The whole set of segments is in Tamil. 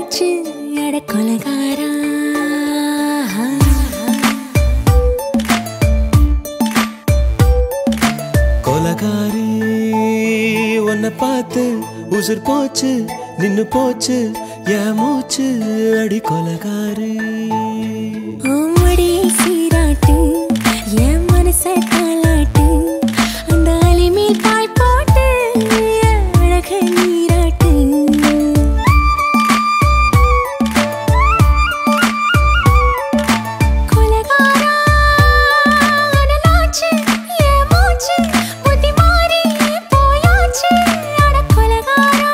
என்னாச்சு அட கொலகாரா கொலகாரி உன்னை பார்த்து உசுர் போச்சு நின்னு போச்சு என் மூச்சு அடி கொலகாரி மடியை சீராட்டு என் மனச தாளாட்டு அந்த அலிமேல் பாய் போட்டு அழக நீராட்டு கொலகாரா அனலாச்சு என் மூச்சு புத்தி மாறி போயாச்சு அட கொலகாரா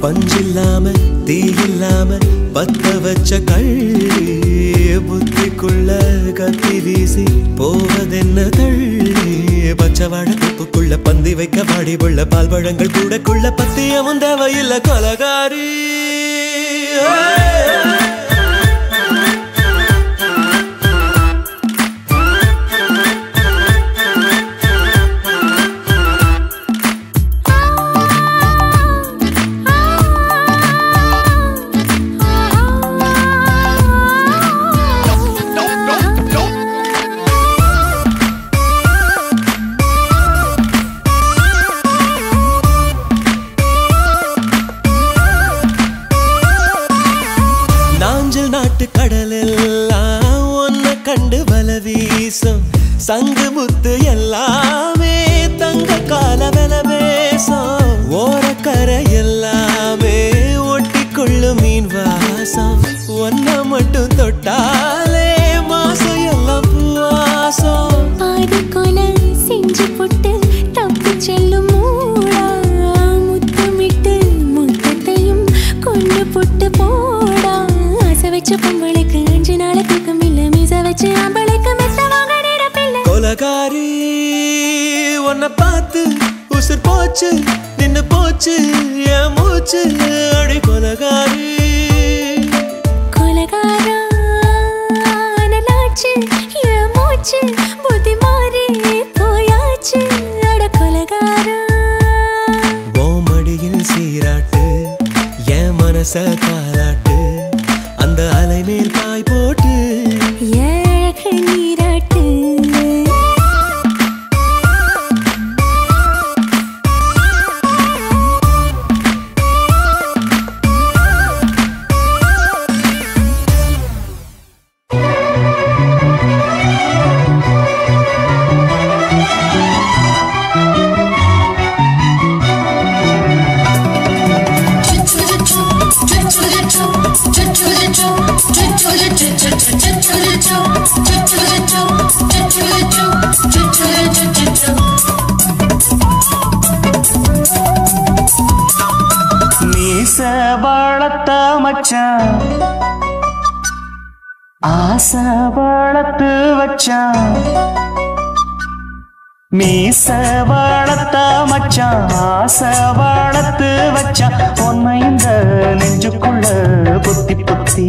பஞ்சில்லாம தீயில்லாம பத்த வச்ச கள்ளி புத்திக்குள்ள கத்தி வீசி போவதென்ன தள்ளி பச்சவாட துப்புக்குள்ள பந்தி வைக்க பாடி உள்ள பால் பழங்கள் கூடக்குள்ள பத்தியமும் தேவையில்ல கொலகாரி நாட்டு கடலெல்லாம் ஒன்ன கண்டு வல வீசும் சங்கு முத்து எல்லாமே தங்க கால வெல பேசும் ஓரக்கரை எல்லாமே ஒட்டி கொள்ளும் மீன் வாசம் ஒன்ன மட்டும் தொட்டாலே மாசம் எல்லாம் பூவாசம் பாதி கொலை செஞ்சு போட்டு தப்பு செல்லும் மூடா முத்தமிட்டு முத்தத்தையும் கொண்டு போட்டு போடா வச்ச பொம்பளைக்கு 5 நாள் தூக்கம் இல்ல மீச வச்சு ஆம்பளைக்கு மெத்த வாங்க நேரப்பில்லை கொலகாரி உன்னை பார்த்து உசுர் போச்சு நின்னு போச்சு என் மூச்சு அடி கொலகாரி கொலகாரா அனலாச்சு என் மூச்சு புத்தி மாறி போயாச்சு அட கொலகாரா மடியில் சீராட்டு என் மனச தாளாட்டு அந்த அலை மேல் பாய் போட்டு அழக நீராட்டு மீச வளர்த்த மச்சான் ஆசை வளர்த்து வச்சான் மீச வளர்த்த மச்சான் ஆசை வளர்த்து வச்சான் உன்னை இந்த நெஞ்சுக்குள்ள புத்தி புத்தி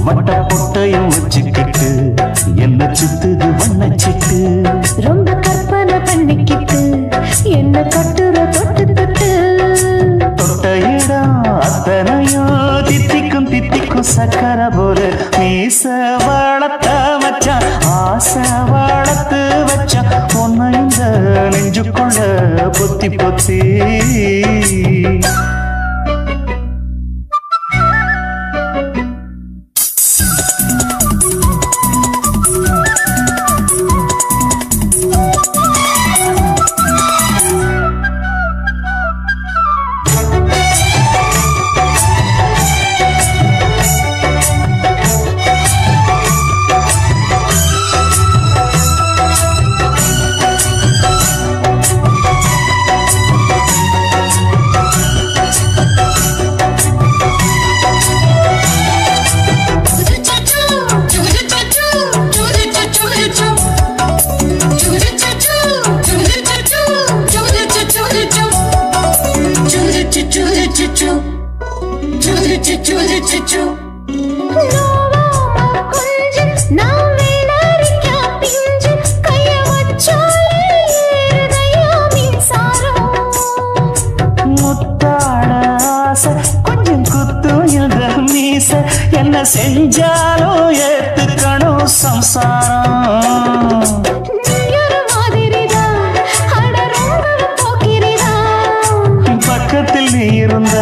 வட்ட பொட்டையும் வச்சுக்கிட்டு என்ன சுத்துது வண்ணச்சிட்டு ரொம்ப கற்பனை பண்ணிக்கிட்டு என்ன கட்டுற தொட்டு தொட்டு தொட்ட இடம் அத்தனையும் தித்திக்கும் தித்திக்கும் சக்கர போல மீச மீச வளர்த்த மச்சான் ஆசை வளர்த்து வச்சான் உன்னை இந்த நெஞ்சுக்குள்ள பொத்தி பொத்தி என்ன செஞ்சாலும் ஏத்துக்கணும் சம்சாரம் பக்கத்தில் நீ இருந்த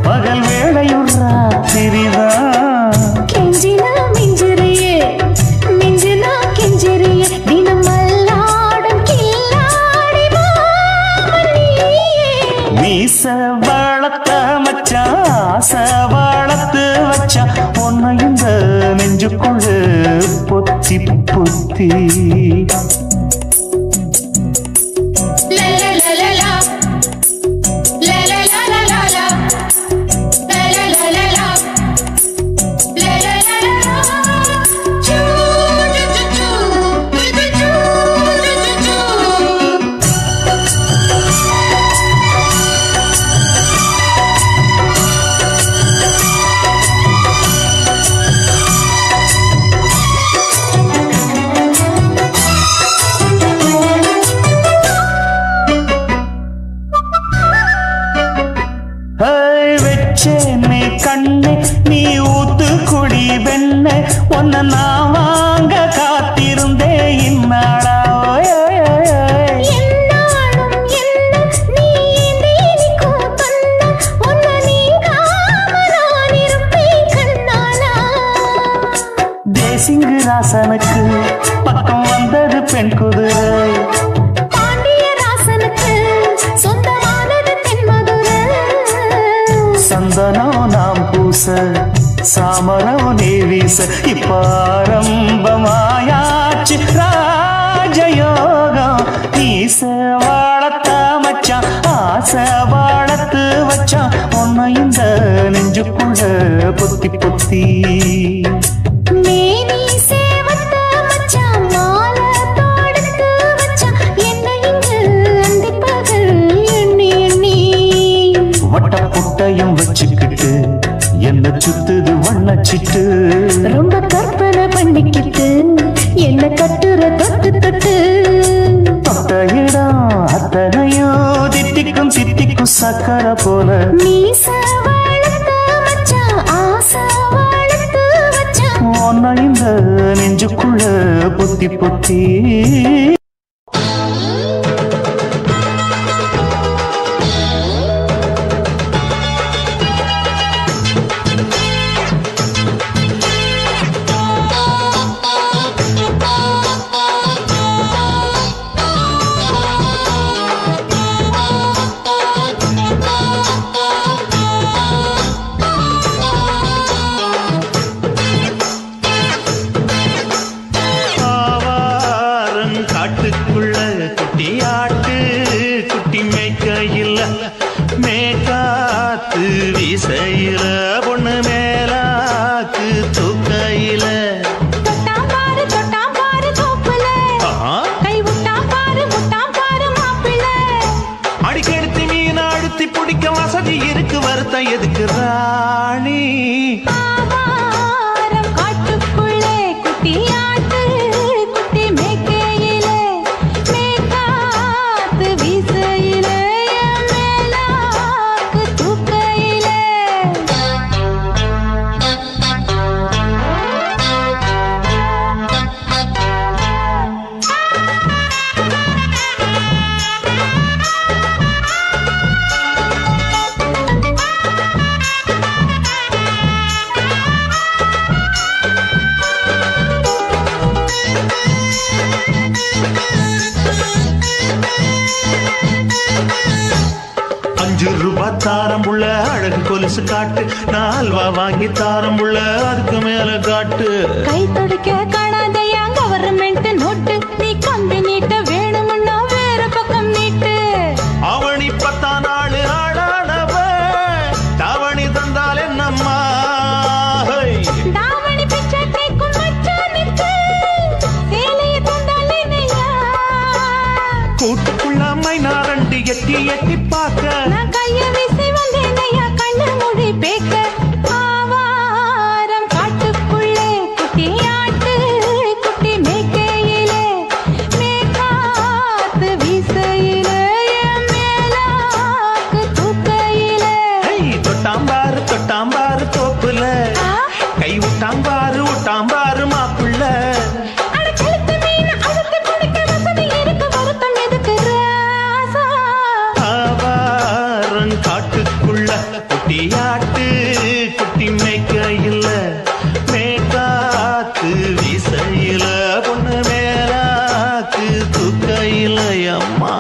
பகல் வேளையும் ராத்திரிதான் கெஞ்சினா மிஞ்சிறியே மிஞ்சினா கெஞ்சிறியே தினம் மல்லாடும் கில்லாடி மீச வளர்த்த மச்சான் ஆசை வளர்த்து வச்சான் உன்னை இந்த நெஞ்சுக்குள்ள பொத்தி பொத்தி வெச்சேனே கண்ணே நீ ஊத்து குடி வெண்ணே உன்னை நான் வாங்க காத்திருந்தே இந்நாளா தேசிங்கு ராசனுக்கு பக்கம் வந்தது பெண் குதிரை சந்தனோ நாம் பூச சாமரோ நீ வீச இப்ப ஆரம்பமாயாச்சு ராஜயோகம் நீச வாழத்த மச்சான் ஆசை வாழத்து வச்சான் உன்னை இந்த நெஞ்சுக்குள்ள பொத்தி பொத்தி வட்டப்புட்டையும் வச்சுக்கிட்டு என்ன சுத்துது வண்ணச்சிட்டு ரொம்ப கற்பனை பண்ணிக்கிட்டு என்ன கட்டுற தொட்டு தொட்டு தொட்ட இடம் அத்தனையும் தித்திக்கும் தித்திக்கும் சக்கர போல மீச வளர்த்த மச்சான் ஆசை வளர்த்து வச்சான் உன்னை இந்த நெஞ்சுக்குள்ள பொத்தி பொத்தி காட்டு கொலுசு காட்டு, நான் அல்வா வாங்கி தாரம் உள்ள அதுக்கு மேல காட்டு. கை துடிக்க காணாதையா கவர்மெண்ட் நோட்டு, நீ கம்பி நீட்ட வேணும்னா வேற பக்கம் நீட்டு. அவனி 10 நாள் ஆடானவ தாவணி தந்தால் என்னம்மா, தாவணி பிச்சை கேக்கும் மச்சானுக்கு சேலையை தந்தால் என்னையா. கூட்டுக்குள்ள மைனா ரெண்டு எட்டி எட்டி பார்க்க, நான் கைய வீசி வந்தேன் ஐயா கண்ணு மொழி பேக்க. ஆவாரம் காட்டுக்குள்ளே குட்டி ஆட்டு குட்டி மேய்க்கையிலே, மேற்காத்து வீசையிலே என் மேலாக்கு தூக்கையிலே. தொட்டாம்பாரு தொட்டாம்பாரு தோப்புல, கை விட்டாம்பாரு விட்டாம்பாரு மாப்புள்ள. அடக்கழுத்து மீன் அழுத்து குடிக்க வசதி இருக்கு, வருத்தம் எதுக்கு ராசா. ஆவாரம் காட்டுக்குள்ள குட்டியாட்டு குட்டி மேய்க்கையில, மேற்காத்து வீசையில பொண்ணு மேலாக்கு தூக்கையில அம்மா.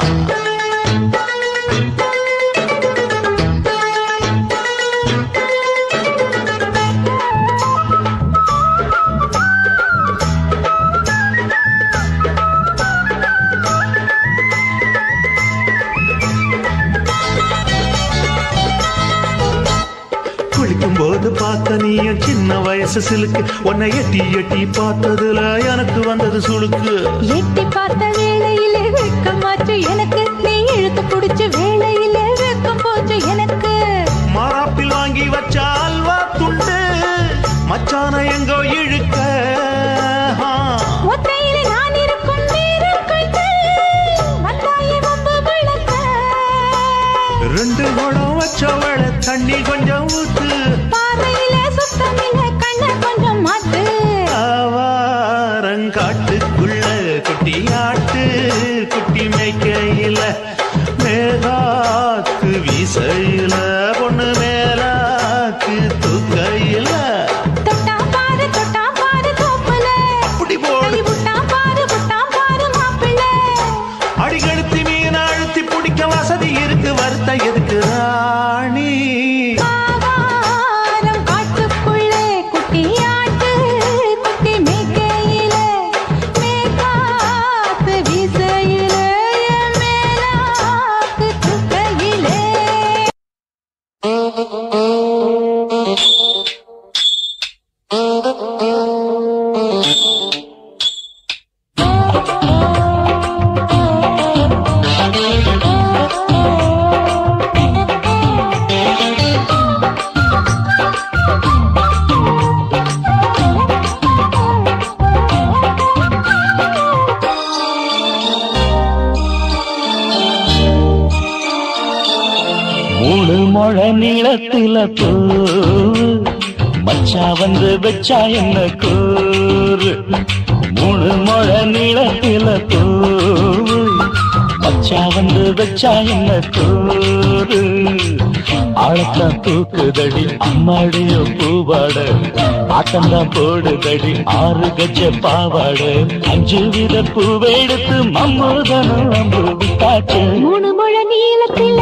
குளிக்கும் போது பார்த்த நீயும் சின்ன வயசு சிலுக்கு, உன்னை எட்டி எட்டி பார்த்ததுல எனக்கு வந்தது சுளுக்கு. எட்டி பார்த்த வேளையிலே வெட்கமாச்சு எனக்கு, நீ இழுத்து புடிச்சு வேளையிலே வெட்கம் போச்சு எனக்கு. மாறாப்பில் வாங்கி வச்ச அல்வா துண்டு மச்சான எங்கோ இழுக்க, ஒத்தையிலே நான் இருக்கும் நேரம் கண்டு வந்தாயே வம்பு விளக்க. 2 குடம் வச்சவள தண்ணி கொஞ்சம் ஊத்து, பாறையிலே சுத்தமில்லை கண்ண கொஞ்சம் மாத்து. ஆவாரங்காட்டுக்குள்ள குட்டியாட்டு குட்டி மேய்க்கையில, மேலாக்கு வீசையில பொண்ணு மேலாக்கு தூக்கையில. தொட்டாம் பாரு தோப்புல, அப்படி போடு கை விட்டாம் பாரு மாப்பிள்ளை. அடிக்கழுத்தி மீன் அழுத்தி பிடிக்க வசதி இருக்கு, வருத்த எதுக்கு ராணி. ஆவாரம் காட்டுக்குள்ளே குட்டி ஆட்டு குட்டி மேய்க்கையிலே, மேற்காத்து வீசையிலே என் மேலாக்கு தூக்கையிலே. மூணு முழ நீளத்தில பூவு மச்சா வந்து வச்சா என்ன கூறு. 3 முழ நீளத்தில பூவு மச்சா வந்து வச்சா என்ன கூறு. ஆழத்தான் தூக்குதடி அம்மாடியோ பூவாட, ஆட்டந்தான் போடுதடி 6 கஜ பாவாட. 5 வித பூவெடுத்து மம்முதனும் அம்பு விட்டாச்சு. 3 முழ நீளத்தில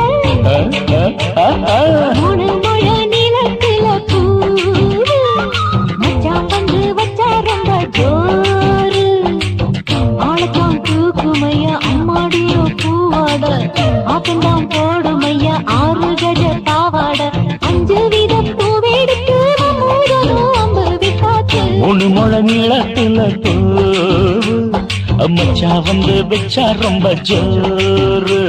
3 முழ நீளத்தில பூவு மச்சான் வந்து வச்சா ரொம்ப ஜோரு. ஆளத்தான் தூக்குமையா அம்மாடியோ பூவாட, ஆட்டந்தான் போடுமையா 6 கஜ பாவாட. 5 வித பூவெடுத்து மம்முதனும் அம்பு விட்டாச்சு. 3 முழ நீளத்தில பூவு மச்சா வந்து வச்சா ரொம்ப ஜோரு.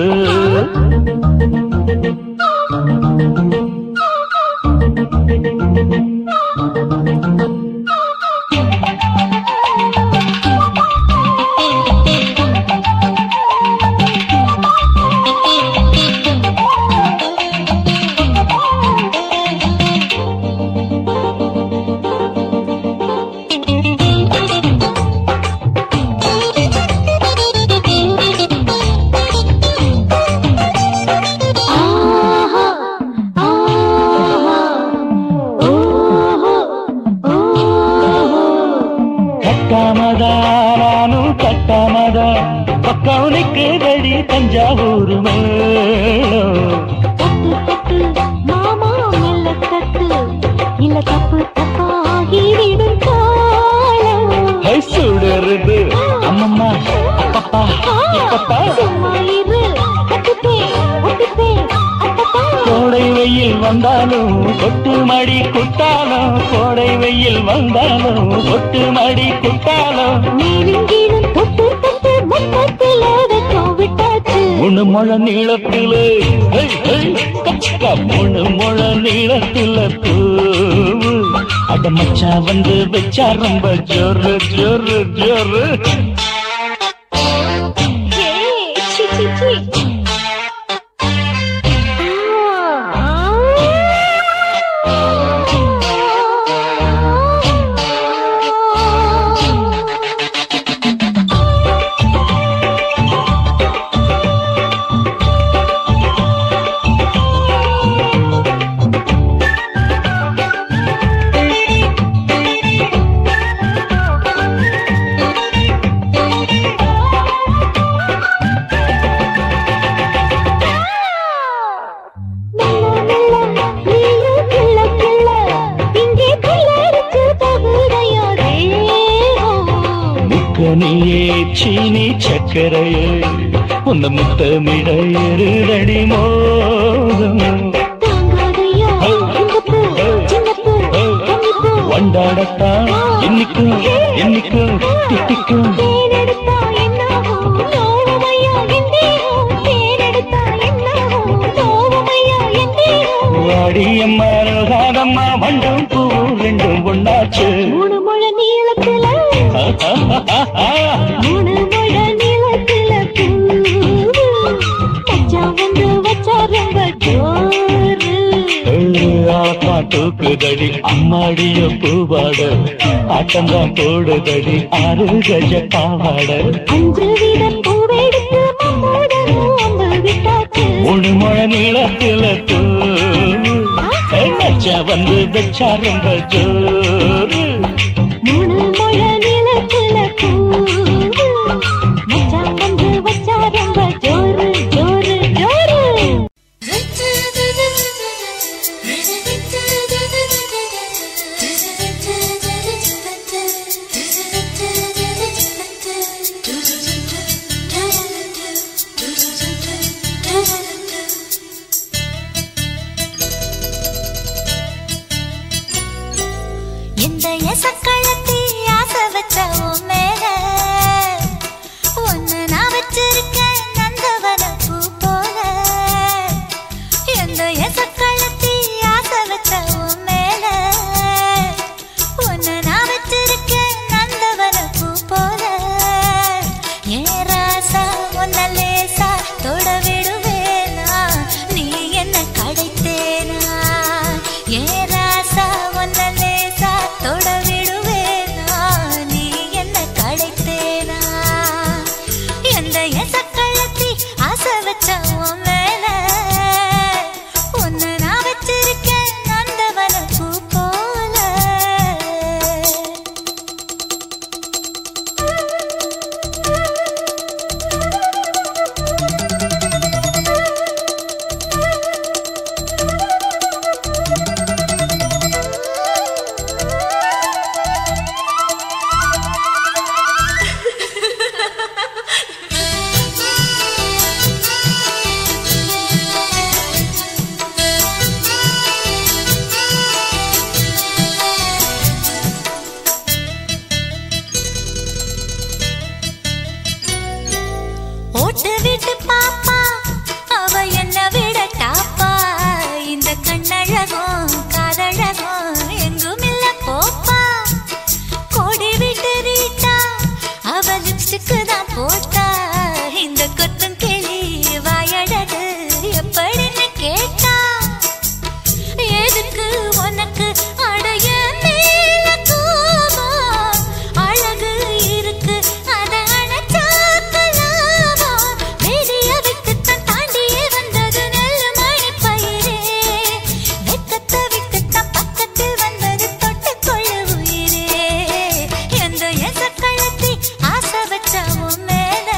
கட்டாமதா பக்கவுனுக்கு தடி தஞ்சாவூர் மேளம். மாமா தட்டு இல்ல தப்பு தப்பாகி விடும் காலம் சுடருது அம்மம்மா அப்பப்பா இப்பப்பா சும்மா இரு கட்டுப்பே ஒட்டுப்பே அப்பப்பா கோடை வெயில் வந்தாலும் கொட்டு மடி குட்டாலும் கோடை வெயில் வந்தாலும் கொட்டு மடி குட்டாலும் நீரிங்கீழும் தொட்டு தொட்டு மொத்தத்தில் வெக்கம் விட்டாச்சு முழு முழ நீளத்தில முழு முழ நீளத்தில பூவு அட மச்சா வந்து வச்சா ரொம்ப ஜோரு ஜோரு ஜோரு நீயே சீனி சக்கரையே உன்ன முத்தமிட எருதடி மோதும் வண்டாடத்தான் என்னைக்கும் என்னைக்கும் திட்டிக்கும் வாடியம்மா ரோசாதம்மா வண்டும் பூ ரெண்டும் ஒண்ணாச்சு மூணு முழ நீளத்துல மூணு முழ நீளத்துல பூச்சா வந்து வச்சா ரொம்ப ஜோரு தூக்குதடி அம்மாடிய பூவாட ஆட்டம்தான் போடுதடி 6 கஜ பாவாட 5 வீத பூவெடுத்து அம்பு விட்டாச்சு மூணு முழ நீளத்துல மச்சா வந்து வச்சா ரொம்ப ஜோரு மூணு முழ நீளத்துல மச்சா வந்து வச்சா ரொம்ப ஜோரு ஜோரு ஜோரு இந்த எசக்களத்தி ஆசை வச்ச மேல ஒன்னு நான் வச்சிருக்கேன் நந்தவன பூ போல இந்த எசக்களத்தி ஆசை வச்ச மேல ஒன்னு நான் வச்சிருக்கேன் நந்தவன பூ போல ஏன் ராசா ஒன்ன லேசா தொட விடுவேனா நீ என்ன கடைத்தேனா ஏன் ராசா ஒன்ன லேசா தொட விடுவேனா நீ என்ன கடைத்தேனா எந்த எசக்களத்தி ஆசை வச்ச மேல ஒன்னு நான் வச்சிருக்கேன் நந்தவன பூ போல ஓட்டு விட்டு பாப்பா அவ என்ன விட டாப்பா இந்த கண்ணழகும் காதழகும் எங்கும் இல்ல போப்பா கோடி விட்டு ரீட்டா அவ லிப்ஸ்டிக்கு தான் போட்டா இந்த கொத்தும் கிளி வாயழகு எப்படின்னு கேட்டா எதுக்கு உனக்கு அடைய மேல கோபம் அழகு இருக்கு அத அணைச்சாக்கலாமா வெளிய விட்டுத்தான் தாண்டியே வந்தது நெல் மணி பயிரே வெக்கத்தை விட்டுத்தான் பக்கத்தில் வந்தது தொட்டுக்கொள்ள உயிரே எந்த எசக்களத்தி ஆசை வச்ச மேல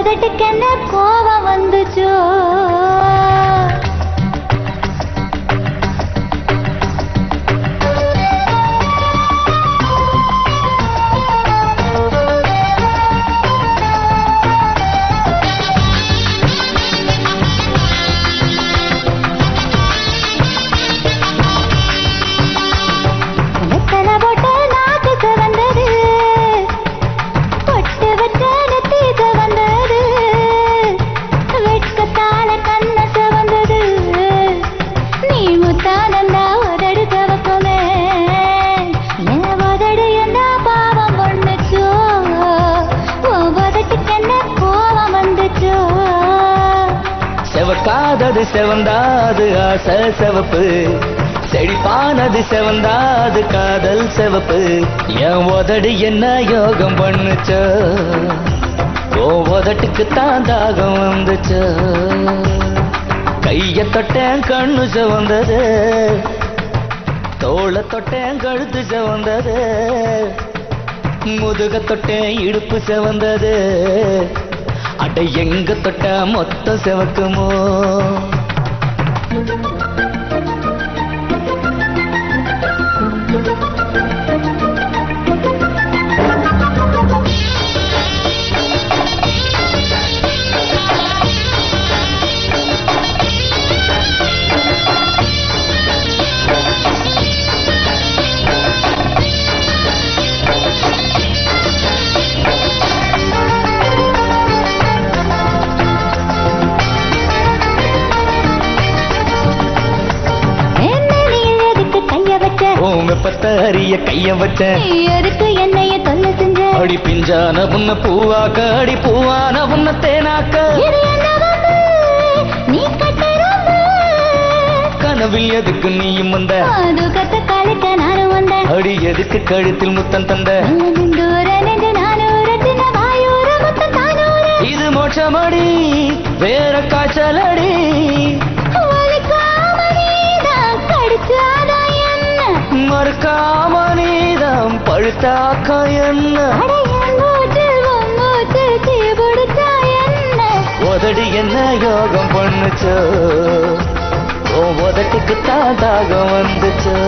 உதட்டுக்கு என்ன கோபம் வந்துச்சோ செவக்காதது செவந்தாது ஆசை செவப்பு செழிப்பானது செவந்தாது காதல் செவப்பு என் உதடு என்ன யோகம் பண்ணுச்சோ ஓ உதட்டுக்கு தான் தாகம் வந்துச்சோ கைய தொட்டேன் கண்ணு செவந்தது தோள தொட்டேன் கழுத்து செவந்தது முதுக தொட்டேன் இடுப்பு செவந்தது அட எங்க தொட்ட மொத்தம் செவக்குமோ பத்தறிய கைய வச்ச எதுக்கு என்னைய தொல்ல செஞ்ச அடி பிஞ்சான உன்ன பூவாக்க அடி பூவான உன்ன தேனாக்க நீ கட்டரும் கனவில் எதுக்கு நீயும் வந்த அது கத்த காலுக்க நானும் வந்த அடி எதுக்கு கழுத்தில் முத்தம் தந்த இது மோட்சமடி வேற காய்ச்சலடி மறுக்காம நீதம் பழுத்தாக்க என்ன உதடி என்ன யோகம் பண்ணுச்சோ ஓ உதட்டுக்கு தாகம் வந்துச்சோ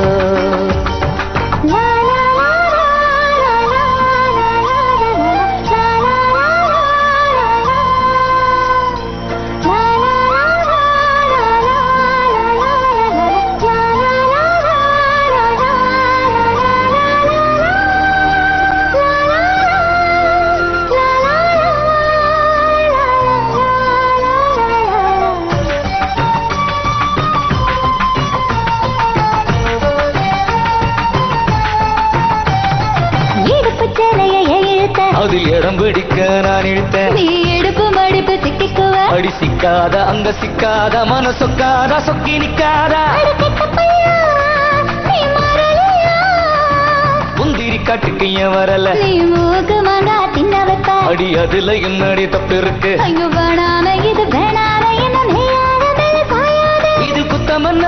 அதில் இடம் பிடிக்க நான் இழுத்தேன் நீ எடுப்பு மடிப்பு சிக்கிக்குவ அடி சிக்காத அங்க சிக்காத மன சொக்காத சொக்கி நிக்காத முந்திரி காட்டுக்கு ஏன் வரல நீ மூக்கு மாங்கா தின்ன வைப்ப அடி அதுல என்னடி தப்பு இருக்கு ஐயோ வேணாம இது வேணாம என்ன நெய்யாத மேல சாயாத இது குத்தமன்ன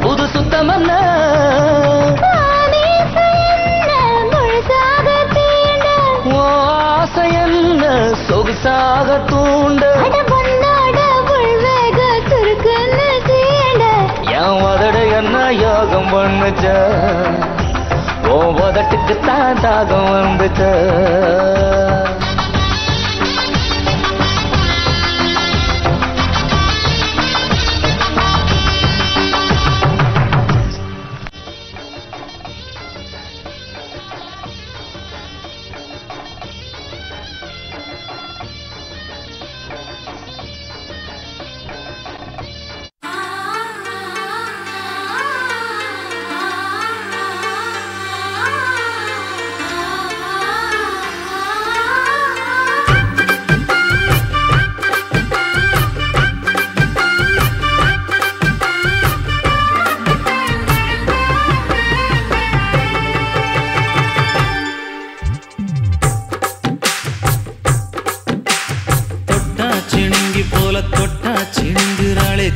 புது சுத்தமன்ன சொகுசாக தூண்ட என் உதட என்ன யோகம் பண்ணுச்ச ஓ உதட்டுக்கு தான் தாகம் வந்துச்ச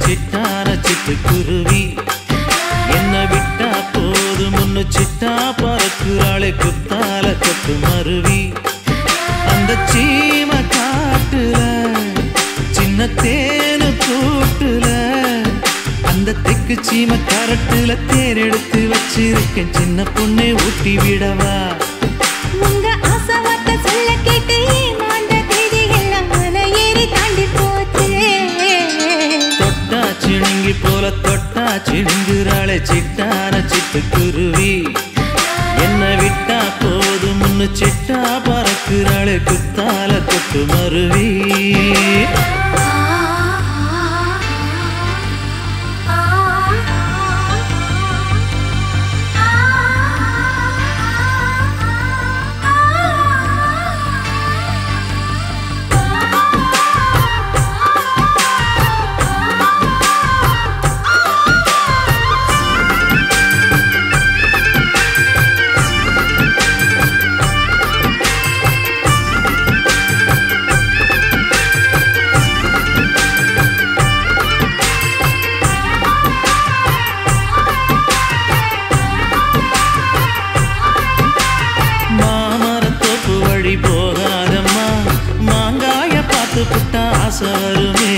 சிட்டான சிட்டுக்குருவி என்ன விட்டா போதும் முன்னு சிட்டா பறக்குறாளே குத்தால கொத்து மருவி அந்த சீம காட்டு காட்டுல சின்ன தேனு கூட்டுல அந்த தெக்கு சீம கரட்டுல தேர் எடுத்து வச்சிருக்கேன் சின்ன பொண்ணே ஊட்டி விடவா உங்க ஆசை வார்த்தை சொல்ல கேட்டு ஏமாந்த தேதி எல்லாம் மலை ஏறி தாண்டி போச்சு தொட்டா சிணுங்கி போல தொட்டா சிணுங்குறாளே சிட்டான சிட்டுக்குருவி என்ன விட்டா போதும் முன்னு சிட்டா பறக்குறாளே குத்தால கொட்டு மருவி வருமே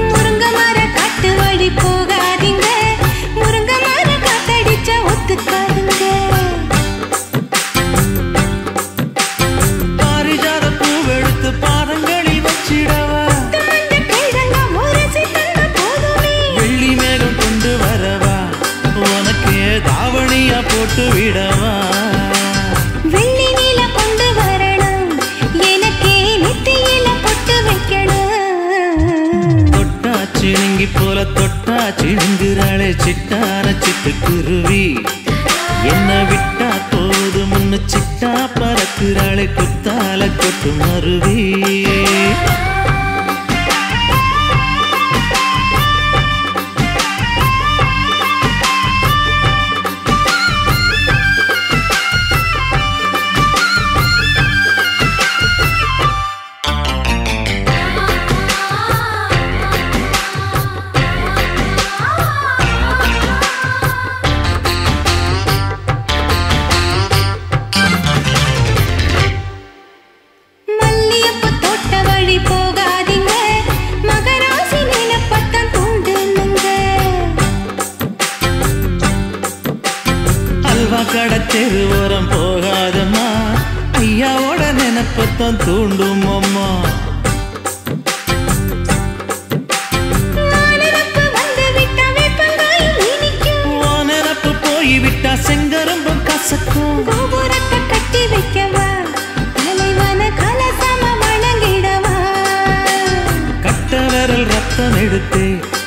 முருங்க மர காட்டு வழி போகாதீங்க முருங்க மர காத்தடிச்சா ஒத்துக்காதுங்க பாரிஜாத பூவெடுத்து பாதங்களில் வச்சிடவா வெள்ளி மேகம் கொண்டு வரவா உனக்கு தாவணியா போட்டு விடவா சிணுங்கி போல தொட்டா சிணுங்குறாளே சிட்டான சிட்டுக்குருவி என்ன விட்டா போது முன்னு சிட்டா பறக்குறாளே குத்தால கொட்டு மருவி கடத்தெரு ஓரம் போகாதம்மா ஐயாவோட நினைப்பத்தான் தூண்டும் அம்மா நினப்பு போய்விட்டா செங்கரும்பும் கசக்கும் கட்டி வைக்கவா தலைவன கலசம வணங்கிடவா கட்ட விரல் ரத்தம் எடுத்து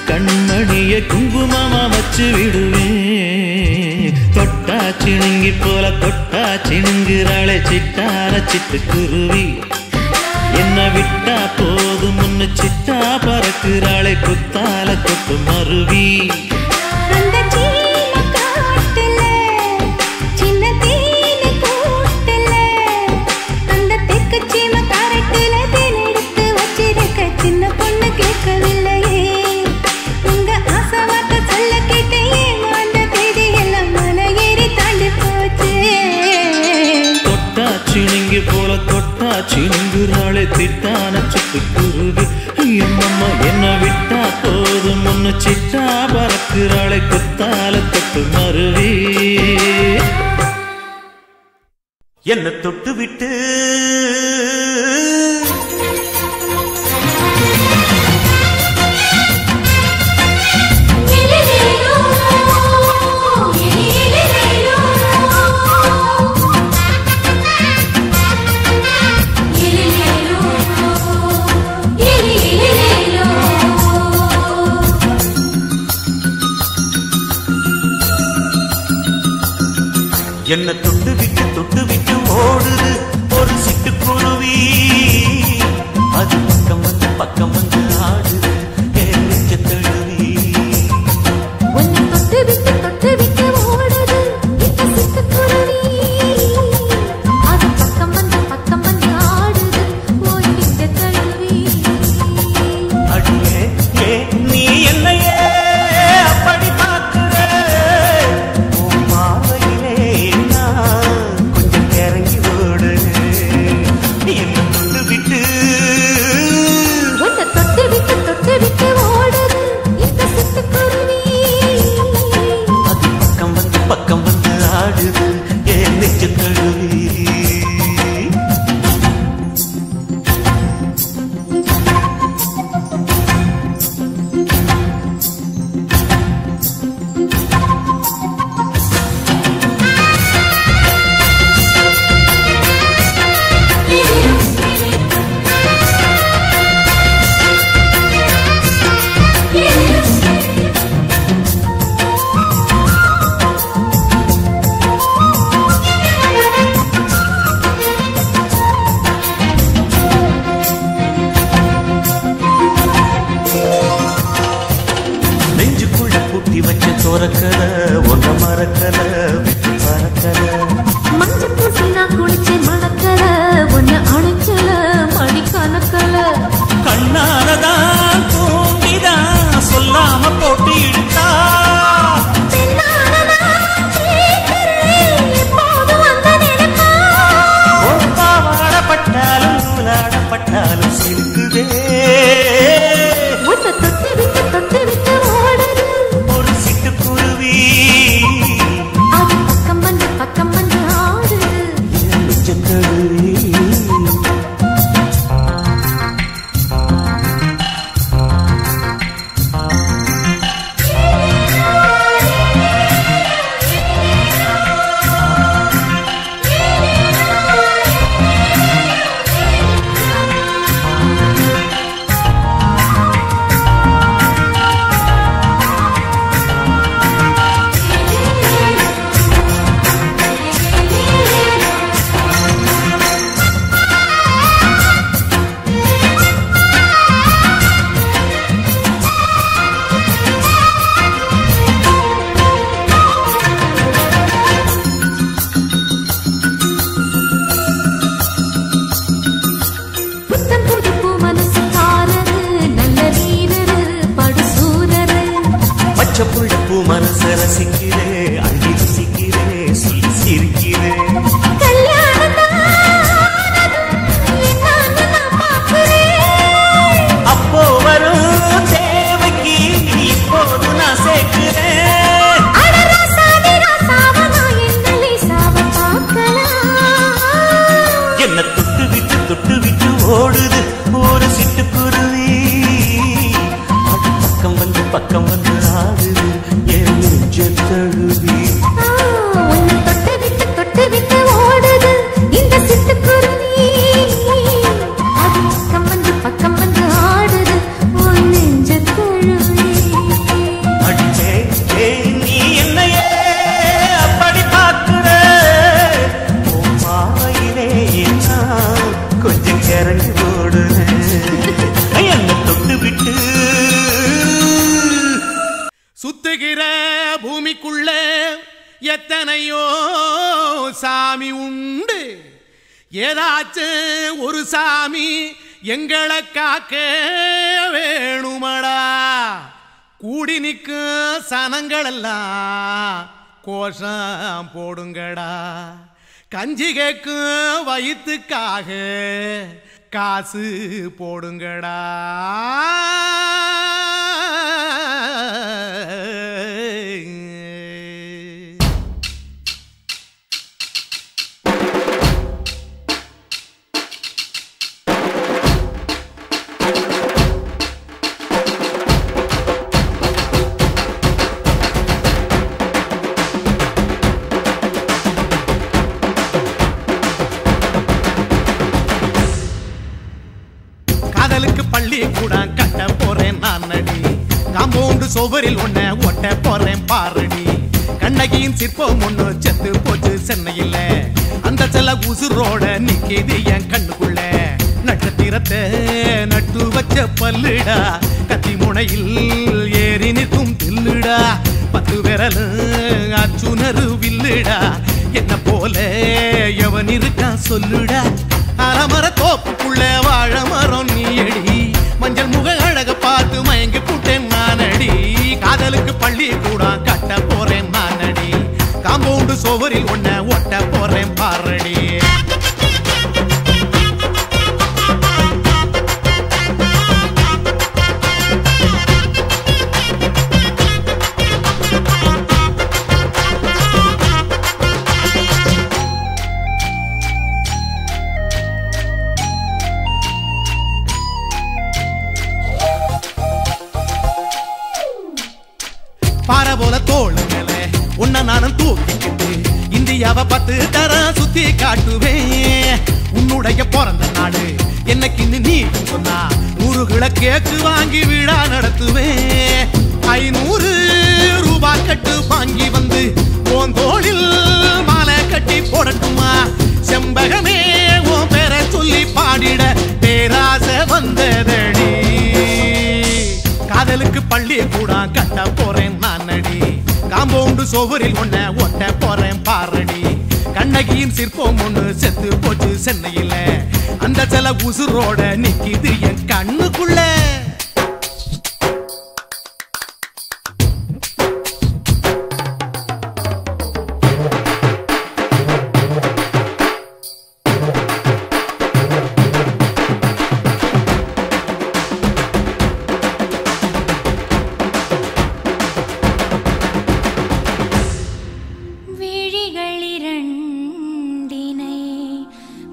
கண்மணிய குங்குமமா வச்சு விடுவேன் தொட்டா சிணுங்கி போல தொட்டா சிணுங்குறாளே சிட்டான சிட்டுக்குருவி என்ன விட்டா போதும் முன்னு சிட்டா பறக்குறாளே குத்தால கொட்டு மருவி சின்ன பொண்ணு கேட்கவில்லையே உங்க ஆசை வார்த்தை சொல்ல கேட்டு ஏமாந்த தேதி எல்லாம் மலை ஏறி தாண்டி போச்சு தொட்டா சிணுங்கி போல தொட்டா சிணுங்குறாளே திட்டான சிட்டுக்குருவி எம்மம்மா என்ன விட்டா போதும் முன்னு சிட்டா பறக்குறாளே குத்தால கொட்டு மருவி என்ன தொட்டு விட்டு என்ன தொட்டு விட்டு ஓடுது ஒரு சிட்டுக்குருவி அது பக்கம் வந்து ஆடுது நெஞ்ச தழுவி தொட்டு விட்டு ஓடுது இந்த சிட்டுக்குருவி அது பக்கம் வந்து ஆடுது ஓய் நெஞ்ச தழுவி அடியே நீ என்னையே அப்படி பார்க்கிற உன் மாலையிலே நான் கொஞ்சம் இறங்கி ஓடு நான் குளிச்சேன் மணக்கல ஒன்னு அணைச்சல மணி கணக்கல கண்ணாலதான் தூங்கிதான் சொல்லாம போட்டு இழுத்தா பாவாடப்பட்டாலும் நூலாடப்பட்டாலும் சிலுக்குதே தொட்டு விட்டு ஓடுது ஒரு சிட்டுக்குருவி அது பக்கம் வந்து ஆடுது பச்சப்புள்ளப்பூ மனச ரசிக்கிறே அள்ளி ருசிக்கிறே சொல்லி சிரிக்கிறே அப்போ வரும் தேவைக்கு இப்போது நான் சேர்க்கிறேன் என்ன தொட்டு விட்டு ஓடுது ஒரு சிட்டுக்குருவி பக்கம் வந்து ஆடுது என் நெஞ்ச தழுவி தொட்டு விட்டு ஓடுது இந்த சிட்டுக்குருவி அது பக்கம் வந்து ஆடுது உன் நெஞ்ச தழுவி அடிச்சே நீ என்னையே அப்படி பார்க்கிற பாவையிலே கொஞ்சம் கிறங்கி ஓடுறேன் என்ன தொட்டு விட்டு சுத்துகிற பூமிக்குள்ள எத்தனையோ சாமி உண்டு ஏதாச்சும் ஒரு சாமி எங்களை காக்க வேணுமடா கூடி நிற்கும் சனங்களெல்லாம் கோஷம் போடுங்கடா கஞ்சி கேக்கும் வயிற்றுக்காக காசு போடுங்கடா காதலுக்கு பள்ளி கூட கட்ட போறேன் நான் நடி காம்பவுண்டு சோவரில் ஒன்ன ஒட்ட போறேன் பாரடி கண்ணகியின் சிற்பம் ஒண்ணு செத்து போச்சு சென்னையில் அந்த செல்ல உசுரோட நிக்கிது என் கண்ணுக்குள்ள நட்சத்திரத்தை நட்டு வச்ச பல்லுடா கத்தி முனையில் ஏறி நிற்கும் தில்லுடா 10 விரல் அச்சுணரு வில்லுடா என்ன போல எவன் இருக்கா சொல்லுடா அலமர தோப்புக்குள்ள வாழ மரம் நீயடி மஞ்சள் முக அழக பார்த்து மயங்கி புட்டேன் நானடி காதலுக்கு பள்ளி கூட கட்ட போறேன் நானடி காம்பவுண்டு சோவரில் ஒன்ன ஒட்ட போறேன் பாரடி பாறை போல தோளு மேல உன்ன நானும் தூக்கிக்கிட்டு இந்தியாவை 10 தரம் சுத்தி காட்டுவேன் உன்னுடைய பிறந்த நாடு என்னைக்குன்னு நீ சொன்னா 100 கிலோ கேக்கு வாங்கி விழா நடத்துவேன் 500 ரூபாய் கட்டு வாங்கி வந்து உன் தோளில் மாலை கட்டி போடட்டுமா செம்பகமே உன் பேரை சொல்லி பாடிட பேராசை வந்ததடி காதலுக்கு பள்ளி கூட கட்ட போறேன் நானடி காம்பவுண்டு சோவரில் ஒன்ன ஒட்ட போறேன் பாரடி கண்ணை கண்ணகியின் சிற்பம் ஒண்ணு செத்து போச்சு சென்னையில அந்த சில உசுரோட நிக்குது என் கண்ணுக்குள்ள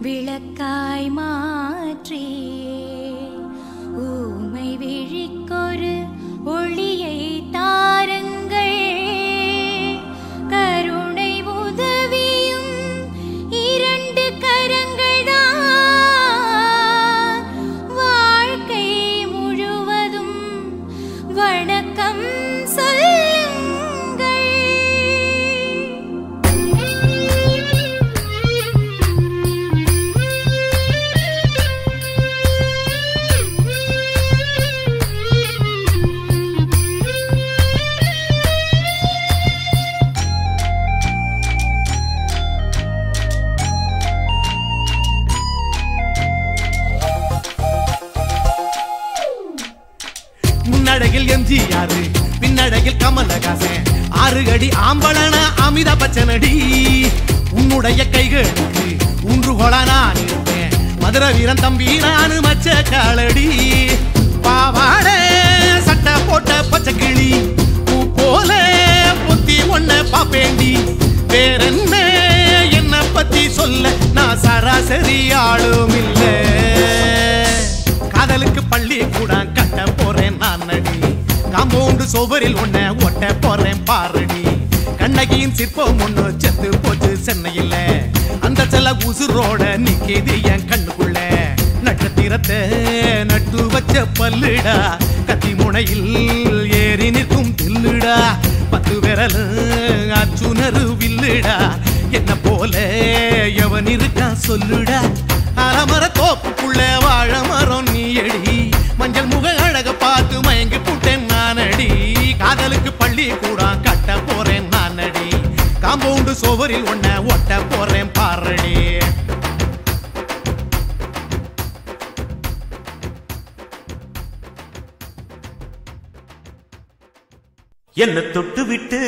விளக்காய் மாற்றி ஊமை விழிக்கொரு ஒளியை தாருங்கள் கருணை உதவியும் இரண்டு கரங்கள் தான் வாழ்க்கை முழுவதும் வணக்கம் முன்னடையில் எம்ஜிஆர் பின்னடையில் கமலஹாசன் 6 அடி ஆம்பளன அமிதாப் பச்சனடி உன்னுடைய கைகளுக்கு ஊன்றுகோலா நான் இருப்பேன் மதுரை வீரன் தம்பி நானு மச்ச காலடி பாவாடை சட்டை போட்ட பச்சை கிளி பூ போல பொத்தி ஒன்ன பாப்பேண்டி வேறென்ன என்ன பத்தி சொல்ல நான் சராசரி ஆளும் இல்ல காதலுக்கு பள்ளி கூட கட்ட போறேன் நான் நடி காம்பவுண்டு சுவரில் ஒன்ன ஒட்ட போறேன் பாரடி கண்ணகியின் சிற்பம் ஒண்ணு செத்து போச்சு சென்னையில அந்த சில உசுரோட நிக்கிது என் கண்ணுக்குள்ள நட்சத்திரத்தை நட்டு வச்ச பல்லுடா கத்தி முனையில் ஏறி நிற்கும் தில்லுடா 10 விரல் அச்சுணரு வில்லுடா என்ன போல எவன் இருக்கா சொல்லுடா அலமர தோப்புக்குள்ள வாழ மரம் நீ எடி மஞ்சள் முக அழக பார்த்து மயங்கி புட்டேன் நானடி காதலுக்கு பள்ளி கூட கட்ட போறேன் நானடி காம்பவுண்டு சுவரில் ஒன்ன ஒட்ட போறேன் பாரடி என்ன தொட்டு விட்டு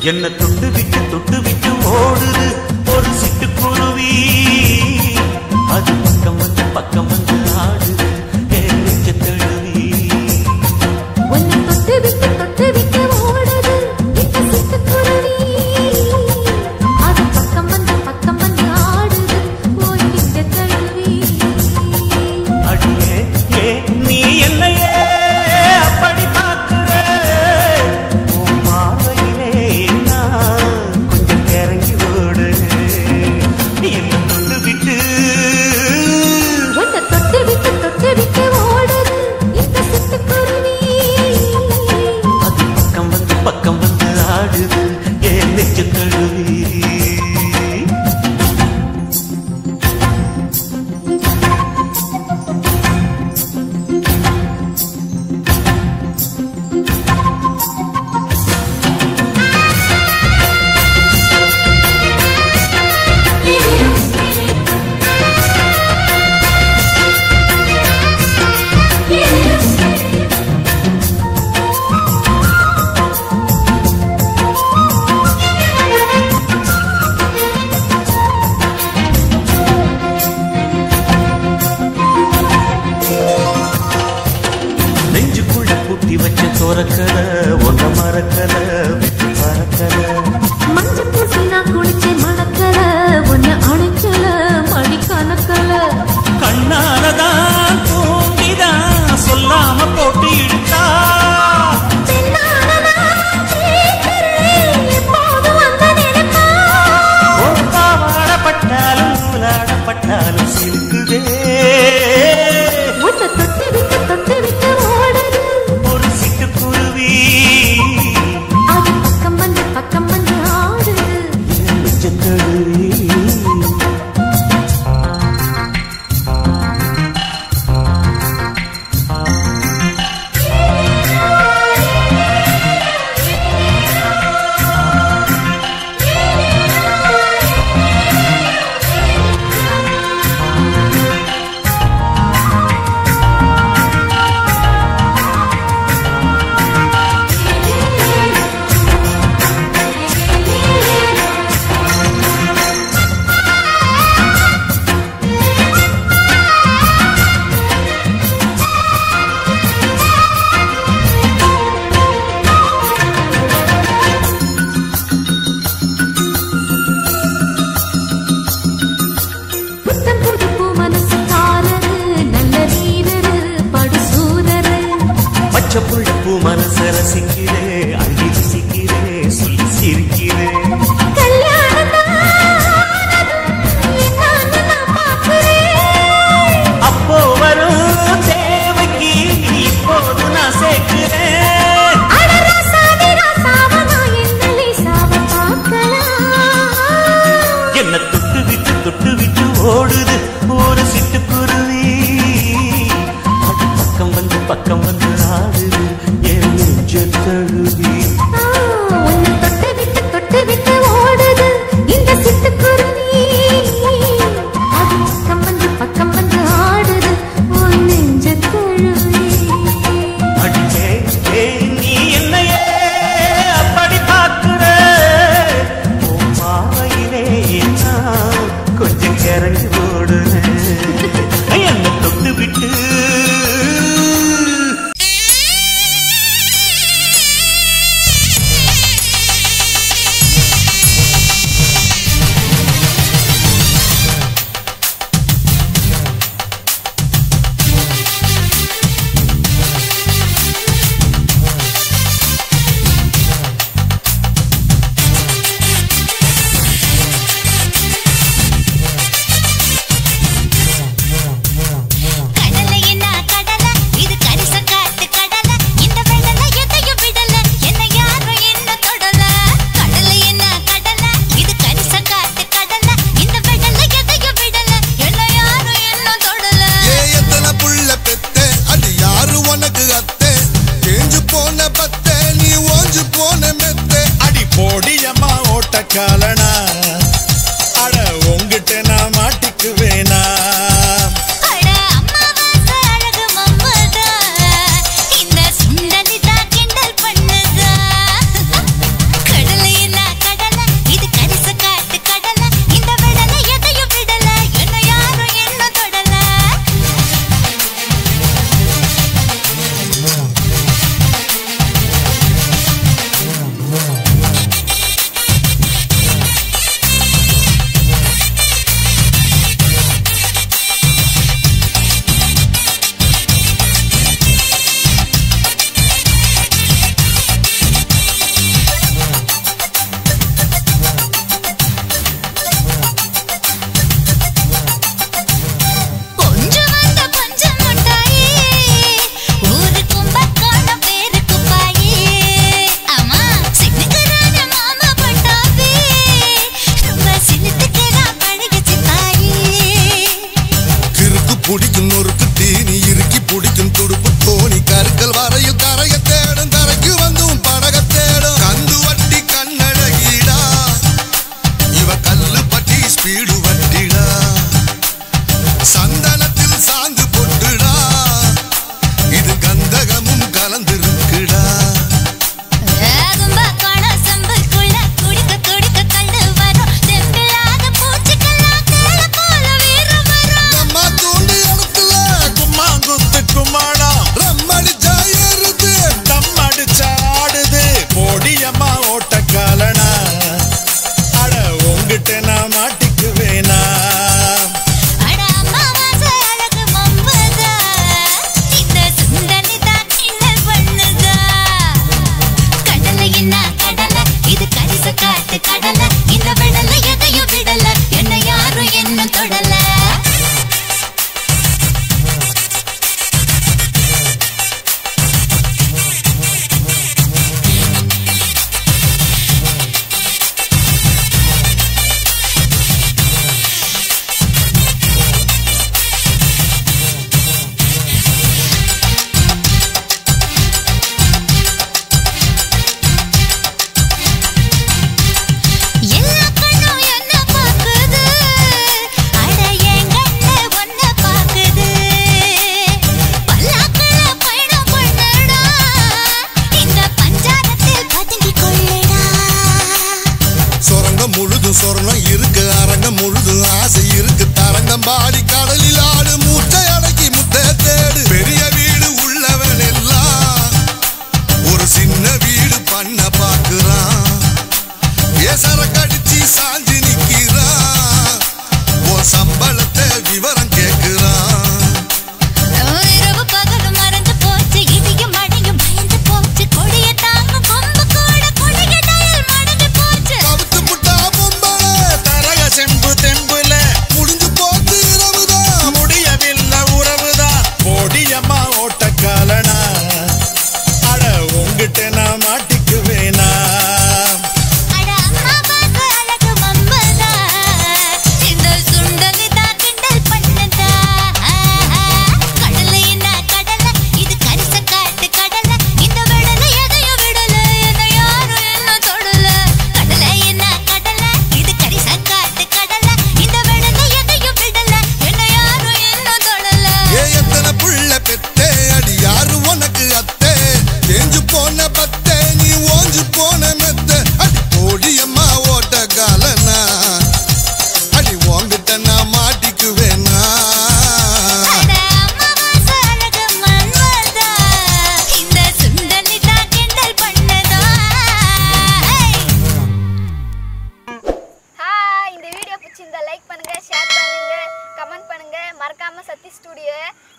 என்ன தொட்டு விட்டு ஓடுது ஒரு சிட்டுக்குருவி அது பக்கம் வந்து ஆடுது தழுவி உன்னை தொட்டு விட்டு ஓடுது இந்த சிட்டுக்குருவி அது பக்கம் வந்து ஆடுது ஓய் தழுவி அடியே ஏ நீ என்னையே அப்படி பார்க்கிற உன் பார்வையிலே கொஞ்சம் இறங்கி ஓடு என்ன தொட்டு விட்டு ஓடுது இந்த சிட்டுக்குருவி அது பக்கம் வந்து ஆடுது ஏன் நெஞ்ச தழுவி நெஞ்சுக்குள்ள பூட்டி வச்ச தோரக்கல ஒன்ன மறக்கல விட்டு பறக்கல மஞ்சள் பூசி நான் குளிச்ச மணக்கல உன்னை அணைக்கல மணி கணக்கல கண்ணாலதான் தூங்கிதான் சொல்லாம போட்டு இழுத்தா பாவாடப்பட்டாலும் நூலாடப்பட்டாலும் சிலுக்குதே பச்சை புள்ள பூ மனச ரசிக்கிறே அள்ளி ரசிக்கிறே சொல்லி சிரிக்கிறே அப்போ வரும் தேவைக்கு இப்போது நான் சேர்க்கிறேன் என்ன தொட்டு விட்டு ஓடுது ஒரு சிட்டுக்குருவி பக்கம் வந்து ஆடுது என் நெஞ்ச தழுவி தொட்டு விட்டு ஓடுது இந்த சிட்டுக்குருவி அது பக்கம் வந்து ஆடுது உன் நெஞ்ச தழுவி அடியே நீ என்னையே அப்படி பார்க்கிற உன் மாவையிலே நான் கொஞ்சம் கிறங்கி ஓடுறேன் என்ன தொட்டு விட்டு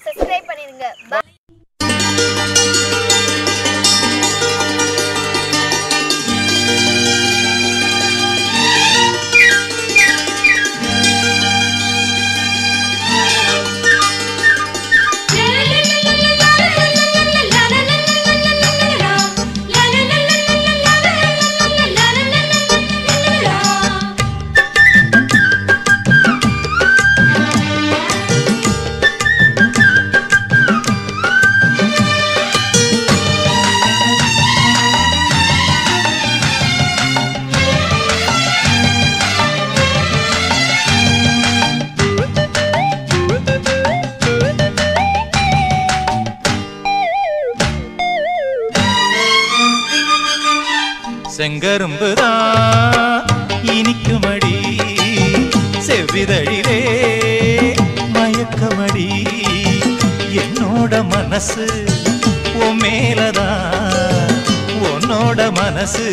சப்ஸ்கிரைப் பண்ணிருங்க. Bye. செங்கரும்புதான் இனிக்குமடி செவ்விதழிலே மயக்கமடி என்னோட மனசு உன் மேலதான் உன்னோட மனசு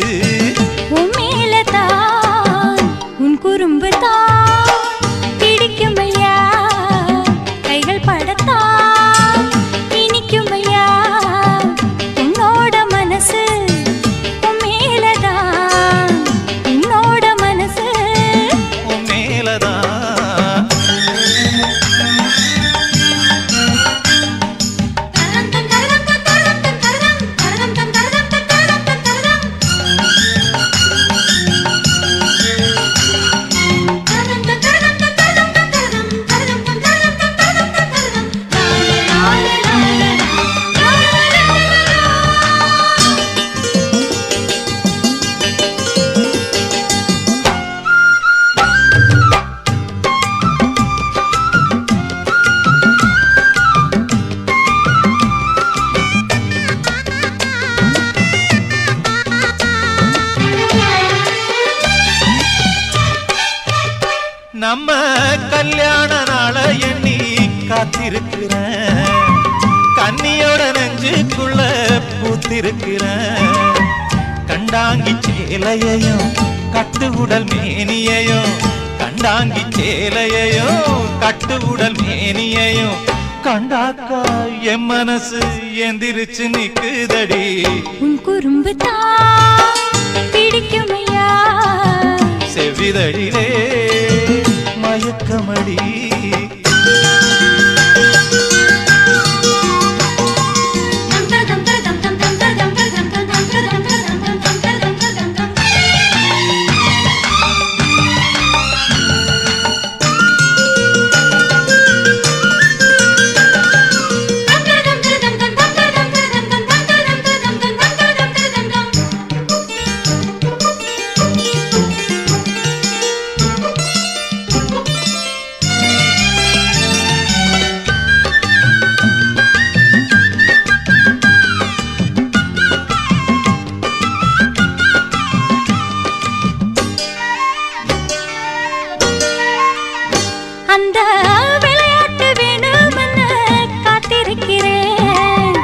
உன் மேலதான் உன் குறும்புதான் பிடிக்குமையா கைகள் படத்தான் இனிக்குமையா உன்னோட மனசு நம்ம கல்யாண நாள எண்ணி காத்திருக்கிறேன் கன்னியோட நெஞ்சுக்குள்ள பூத்திருக்கிறேன் கண்டாங்கி சேலையையும் கட்டு உடல் மேனியையும் கண்டாங்கி சேலையையும் கட்டு உடல் மேனியையும் கண்டாக்கா என் மனசு எந்திரிச்சு நிக்குதடி உன் குறும்பு தான் பிடிக்குமையா செவ்விதழிலே மயக்கமடி அந்த விளையாட்டு வேணும்னு காத்திருக்கிறேன்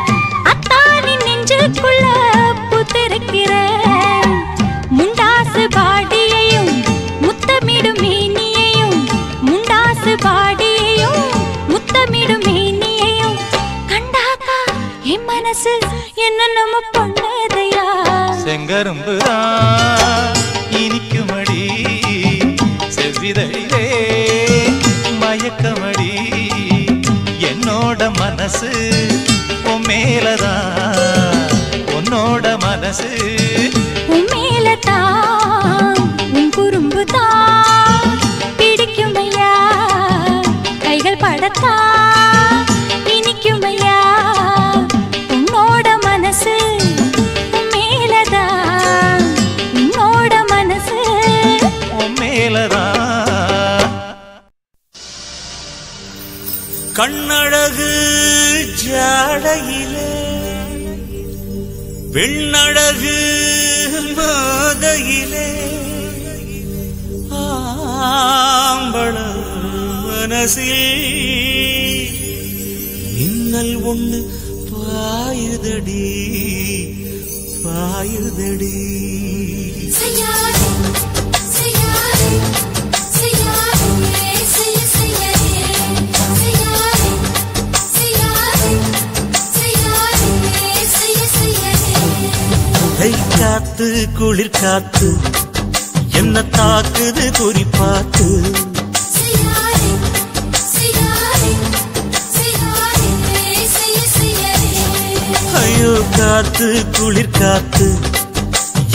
அத்தானின் நெஞ்சுக்குள்ள பூத்திருக்கிறேன் முண்டாசு பாடியையும் முத்தமிடும் மேனியையும் முண்டாசு பாடியையும் முத்தமிடும் மேனியையும் கண்டாக்கா என் மனசு என்ன நம்ம பண்ணதையா செங்கரும்புதான் இனிக்குமடி செவ்விதழிலே மயக்கமடி என்னோட மனசு உன் மேலதான் உன்னோட மனசு உன் மேலதான் உன் குறும்புதான் பிடிக்குமையா கைகள் படத்தான் இனிக்குமையா உன்னோட மனசு உன் மேலதான் உன்னோட மனசு உன் மேலதான் கண்ணழகு ஜாடையிலே வெண்ணழகு மாதையிலே ஆம்பள மனசில் மின்னல் ஒண்ணு பாயுதடி பாயுதடி செய்யாதே காத்து குளிர் காத்து என்ன தாக்குது குறிப்பாத்து ஐயோ காத்து குளிர் காத்து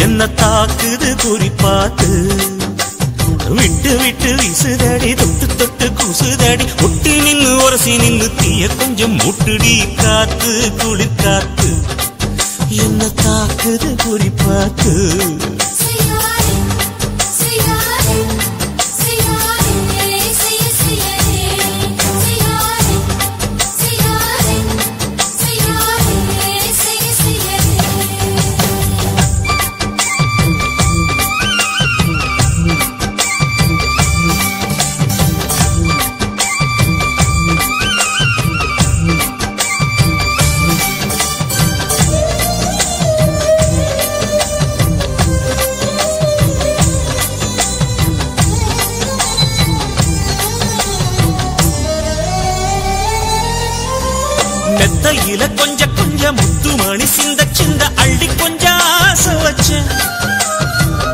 என்ன தாக்குது குறிப்பாத்து விட்டு விட்டு வீசுதடி தொட்டு தொட்டு கூசுதடி ஒட்டி நின்னு உரசி நின்னு தீய கொஞ்சம் முட்டுடி காத்து குளிர் காத்து என்ன தாக்குது குறிப்பாத்து மெத்தையில கொஞ்ச கொஞ்ச முத்து மணி சிந்த சிந்த அள்ளி கொஞ்சம் ஆசை வச்ச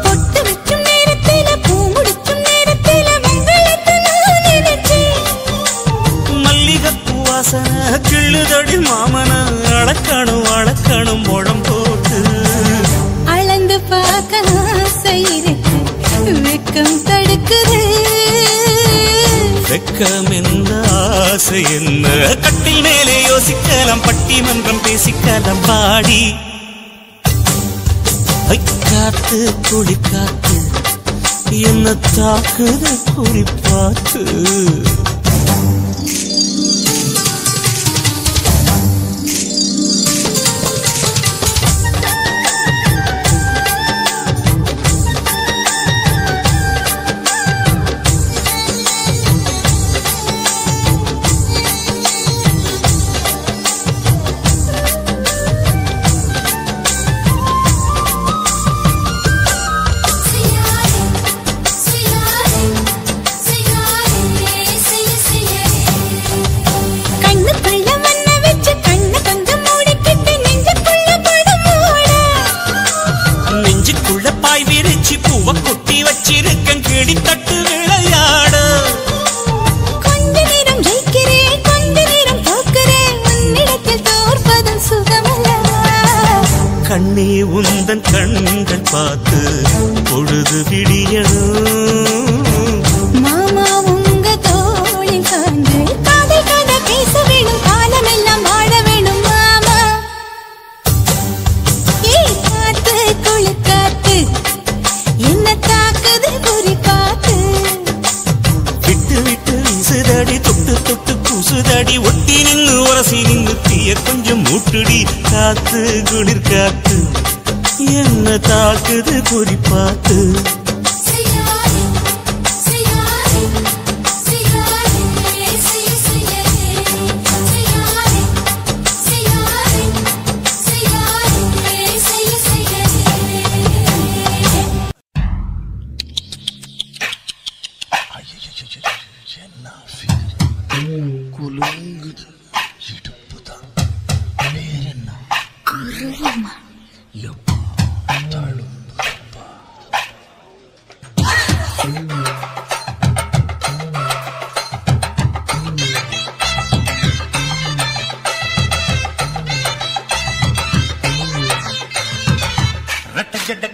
பொட்டு வைக்கும் நேரத்தில பூ முடிக்கும் நேரத்தில மங்களத்தை நான் நினைச்சேன் மல்லிகைப்பூ வாசனை கிள்ளுதடி மாமன அளக்கணும் அளக்கணும் முழம் போட்டு அளந்து பார்க்க ஆசை இருக்கு வெக்கம் தடுக்குது வெக்கம் எந்த ஆசை என்ன கட்டில் மேலே யோசிக்கலாம் பட்டிமன்றம் பேசிக்கலாம் பாடி காத்து குளி காத்து என்ன தாக்குது குறிப்பாத்து கண்ணே உந்தன் கண்கள் பார்த்து பொழுது விடியணும் மாமா உங்க தோளில் சார்ந்து காதல் கதை பேச வேணும் காலமெல்லாம் வாழ வேணும் மாமா காத்து குளிர் காத்து என்ன தாக்குது குறி காத்து விட்டு விட்டு வீசுதடி தொட்டு தொட்டு கூசுதடி ஒட்டி நின்னு உரசி நின்னு தீய கொஞ்சம் மூட்டுடி காத்து குளிர் காத்து என்ன தாக்குது குறிப்பாத்து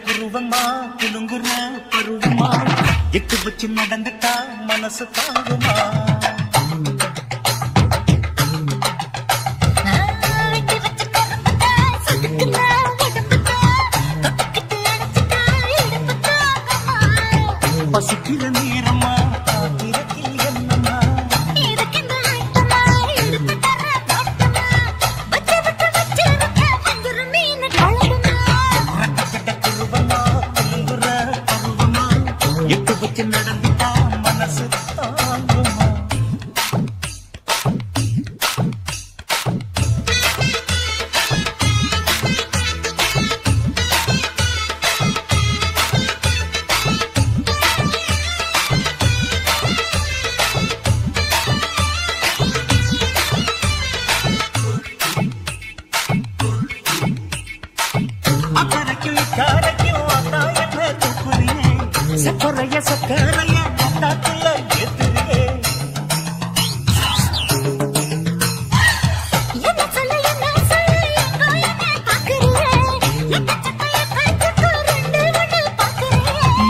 குருவமா குலுங்குற பருவமா எட்டு வச்சு நடந்துட்டா மனசு தாங்குமா பசிக்கிற நேரமா காத்திரத்தில் என்னமா எட்டு வச்சு நடந்துட்டா மனசு தாங்குமா சக்கரைய சக்கரைய காட்டுல ஏத்துறியே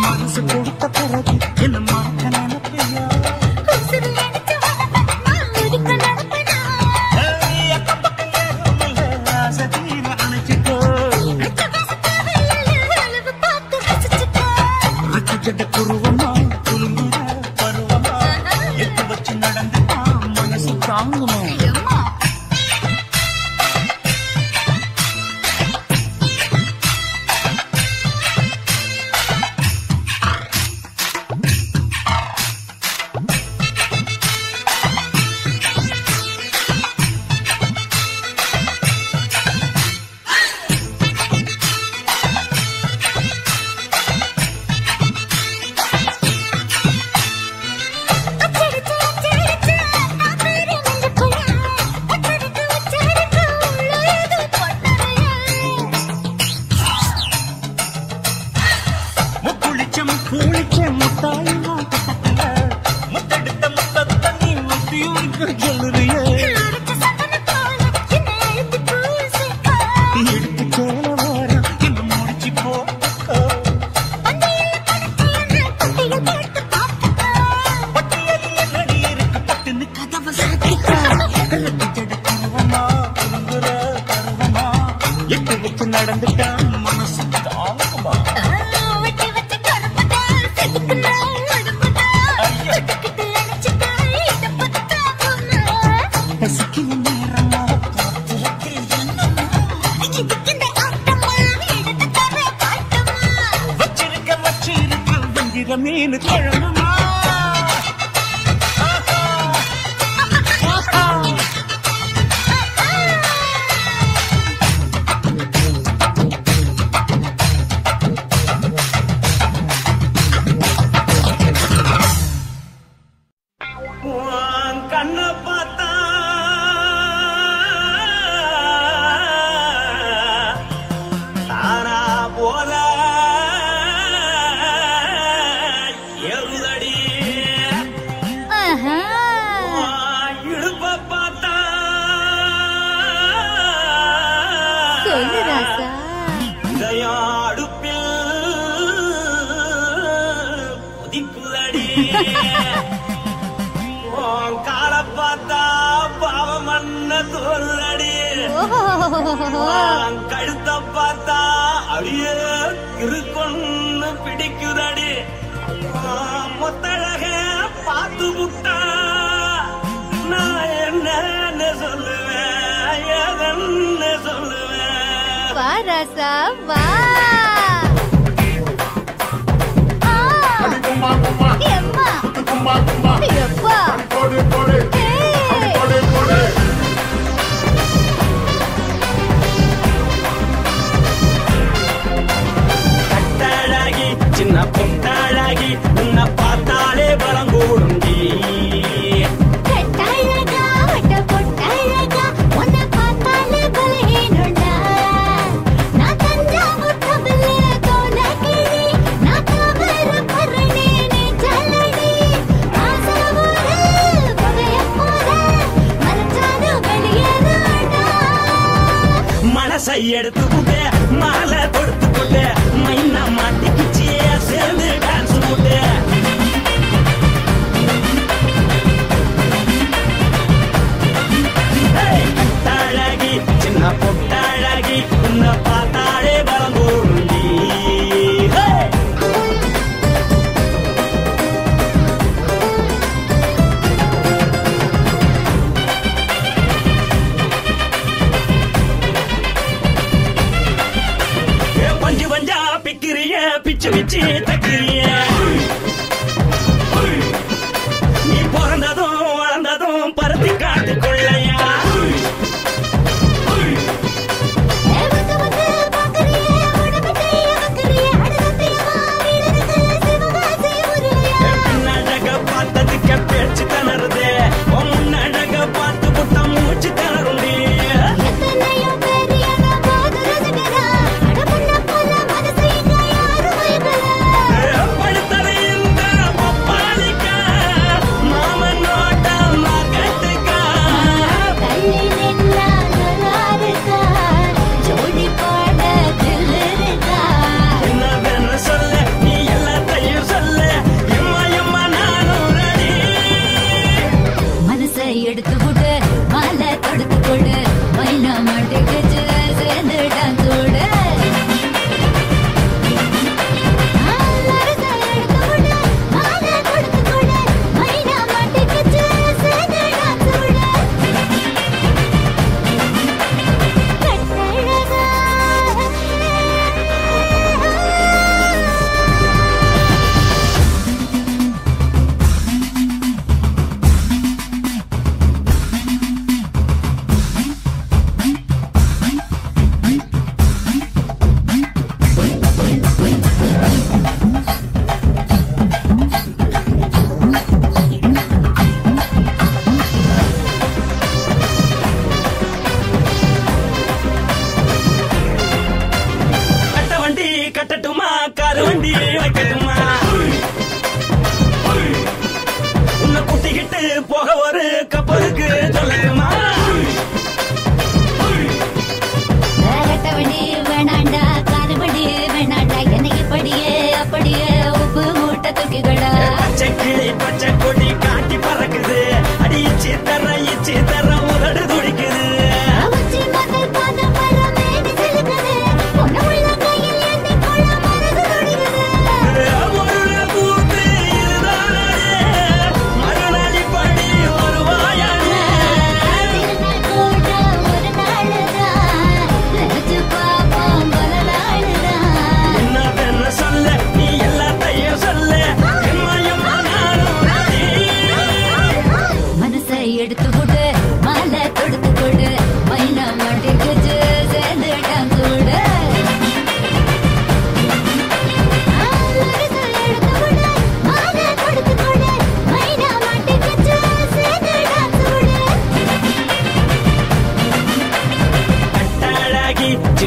மனசு கொடுத்த பிறகு என்ன மாட்ட நினைப்பியா குருவமா குழுங்குற பருவமா எட்டு வச்சு நடந்துட்டா மனசு தாங்குமா நடந்துட்டா மனசு தாங்குமா வச்சிருக்க வஞ்சிர மீன் குழம்புமா கழுத்த பார்த்தா அப்படியே இருக்குன்னு பிடிக்குதடி மொத்தழக பார்த்து புட்டா நான் என்ன சொல்லுவேன் எதன்னு சொல்லுவேன் வாராசா வா கட்டாளாகி சின்ன பொட்டாளாகி உன்னை பார்த்தாலே பலங்கூடும் எடுத்து புட்டே மாலை கொடுத்து புட்டே மைனா மாட்டிக்கிச்சே சேர்ந்து டான்ஸ் புட்டே கட்டாழகி சின்ன பொட்டாழகி உன்னை பார்த்தாலே பலங்கூடுண்டி பிச்சு பிச்சு தக்கிறிய நீ பிறந்ததும் வளர்ந்ததும் பருத்தி காட்டு கொள்ளையா பின்னழக பார்த்ததுக்கு பேச்சு தளருது முன்னழக பார்த்து புட்ட மூச்சு தளருண்டி படுத்ததை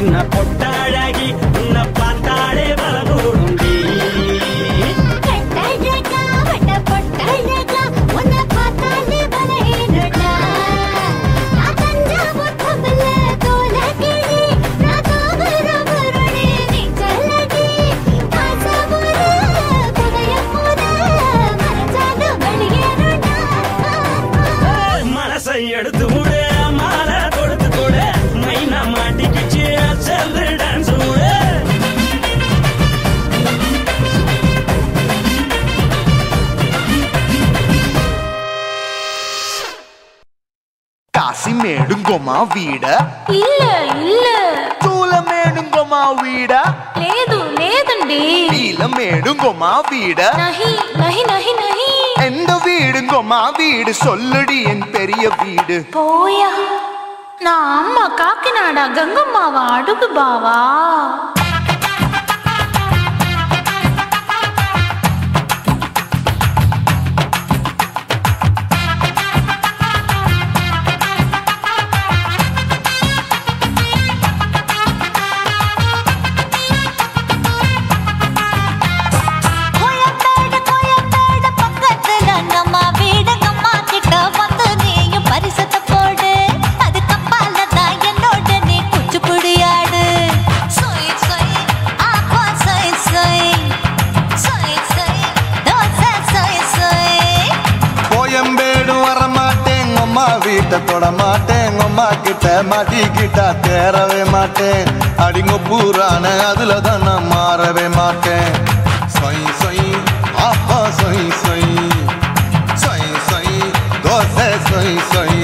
சின்ன பொட்டாழகி உன்னை பார்த்தாலே பலகூடுண்டி மனசை எடுத்து விடு மாலை கொடுத்து கொடு மைனா மாட்டிக்கிச்சு சேர்ந்து டான்ஸ் விடு కాసి మేడుంగోమా వీడ இல்ல இல்ல తూల మేడుంగోమా వీడ లేదు లేదండి వీల మేడుంగోమా వీడ நஹி நஹி நஹி நஹி எந்த வீடுங்கோமா வீடு சொல்லுடி என் பெரிய வீடு போயா நான் அம்மா காக்கிநாடா கங்கம்மாவா அடுகு பாவா வீட்டை தொட மாட்டேன் அம்மா கிட்ட மாட்டிக்கிட்டா தேரவே மாட்டேன் அடிங்க பூரான அதுல தான் நான் மாறவே மாட்டேன் சொய் சொய் அப்பா சொய் சொய் சொய் சொய் தோசை சொய் சொய்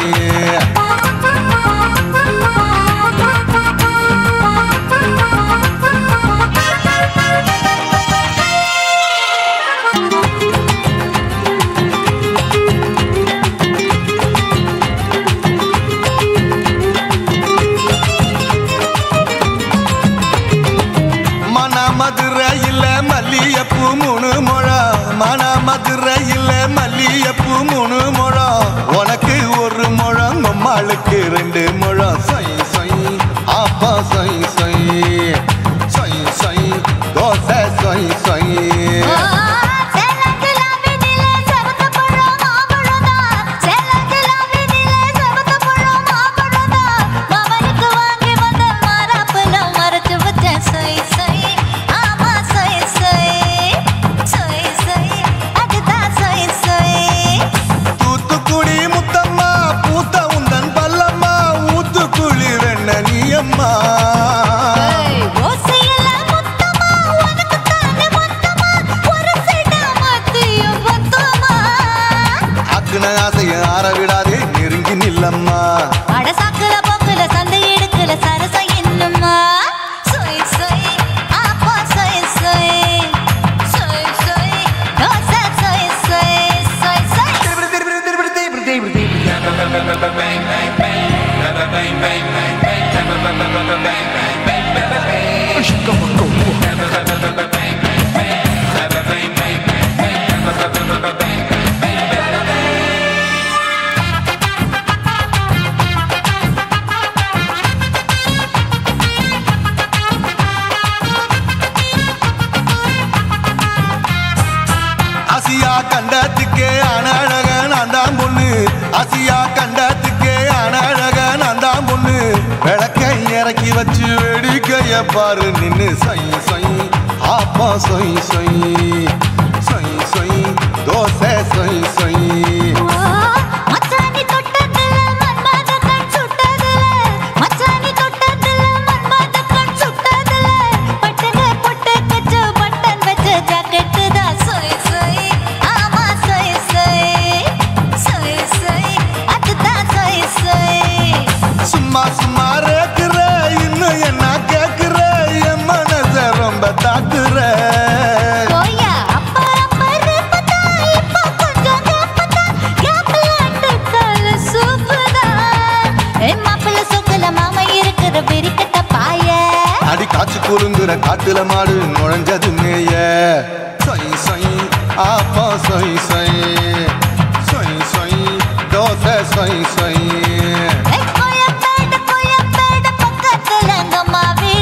மதுரையில் மல்லியப்பூ 3 முழம் மன மதுரையில் மல்லியப்பூ 3 முழம் உனக்கு 1 முழம் அம்மாளுக்கு 2 முழம் சொய் சொய் அப்பா சொய் சொய் சொய் சொய் தோசை சொய் சொய் ஆரவிடாதே நெருங்கி நில்லம்மா அட சாக்குல போக்குல சந்தை எடுக்கல சரச என்னம்மா சொய் சொய் அப்பா சொய் சொய் சொய் சொய் தோசை சொய் சொய் சொய் சொய் ஆசியா கண்டத்துக்கே அனழக நான் தான் பொண்ணு ஆசியா கண்டத்துக்கே அனழக நான் தான் பொண்ணு விளக்கை இறக்கி வச்சு வேடிக்கைய பாரு நின்னு சொய் சொய் ஆப்பா சொய் சொய் சொய் சொய் தோசை சொய் சொய் சும்மா சும்மா ரேக்குற இன்னும் என்ன கேக்குற என் மனச ரொம்ப தாக்குற அடி காய்ச்சி குறுங்குற காட்டுல மாடு நுழைஞ்சது மேய சொய் சொய் ஆப்பா சொய் சொய் சொய் சொய் தோசை சொய் சொய் கோயம்பேடு பக்கத்துல எங்கம்மா வீடு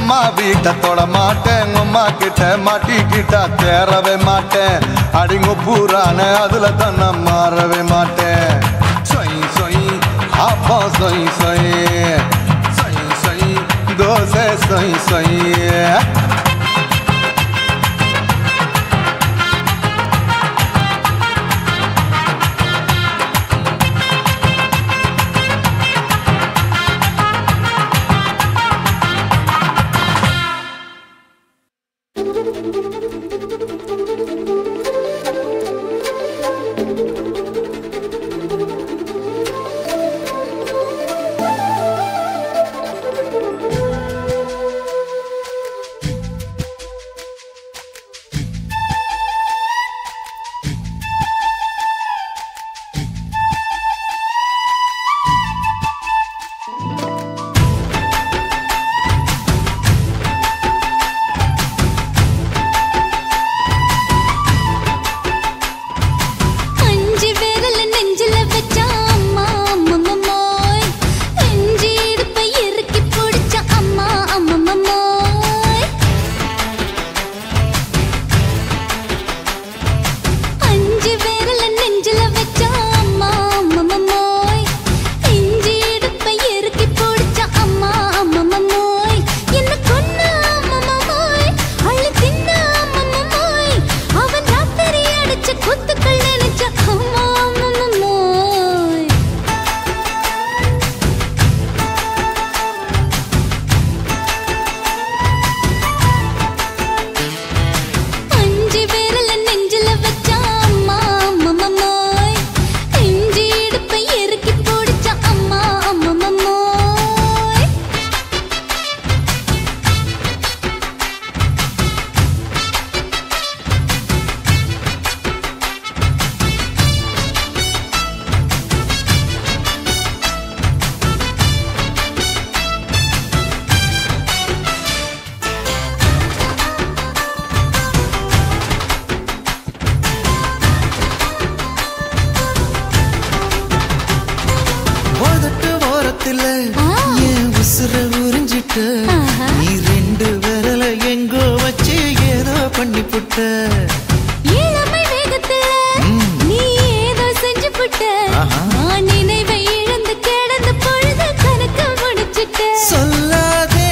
அம்மா வீட்டை தொட மாட்டேன் அம்மா கிட்ட மாட்டிக்கிட்டா தேரவே மாட்டேன் அடிங்க பூரான அதுல தன்னை மாறவே மாட்டேன் சொய் சொய் அப்பா சொய் சொய் சொய் சொய் தோசை சொய் சொய் நீ ரெண்டு விரல எங்கோ வச்சு ஏதோ பண்ணி புட்ட இளமை வேகத்துல நீ ஏதோ செஞ்சு புட்ட நான் நினைவை இழந்து கிடந்து பொழுது கணக்கு முடிச்சிட்ட சொல்லாதே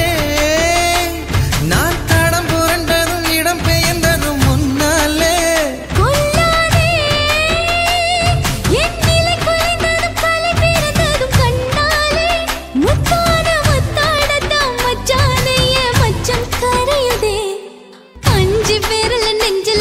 நான் தடம் புரண்டதும் இடம் பெயர்ந்ததும் முன்னாலே கொல்லாதே என் நிலை குறைந்ததும் கலை பிறந்ததும் கண்ணாலே முத்தான முத்தாடத்தான் மச்சானைய மச்சம் கரையுதே அஞ்சு விரல நெஞ்சில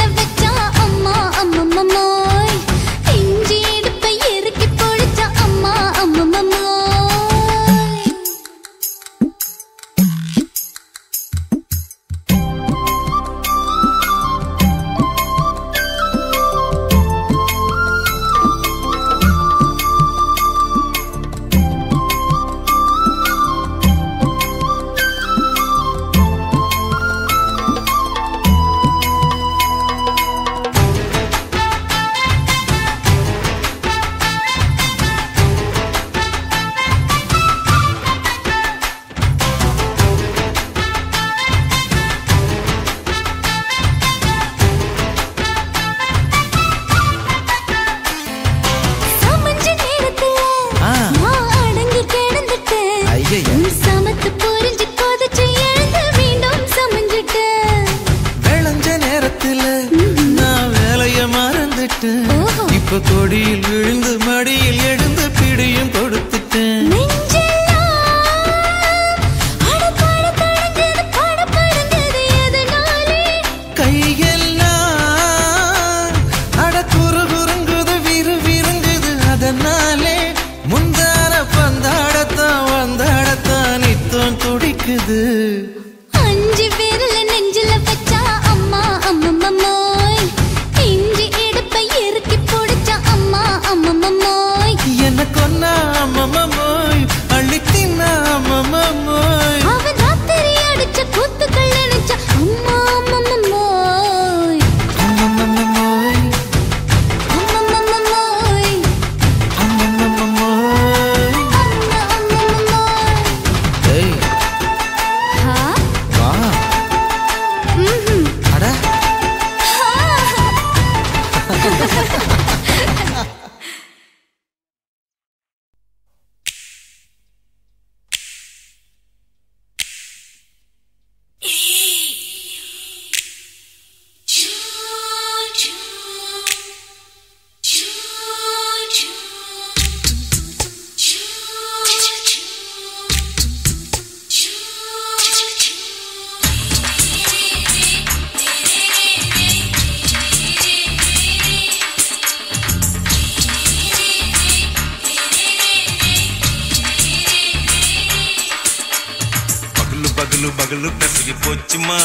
பகலு பகலு பெசகி போச்சுமா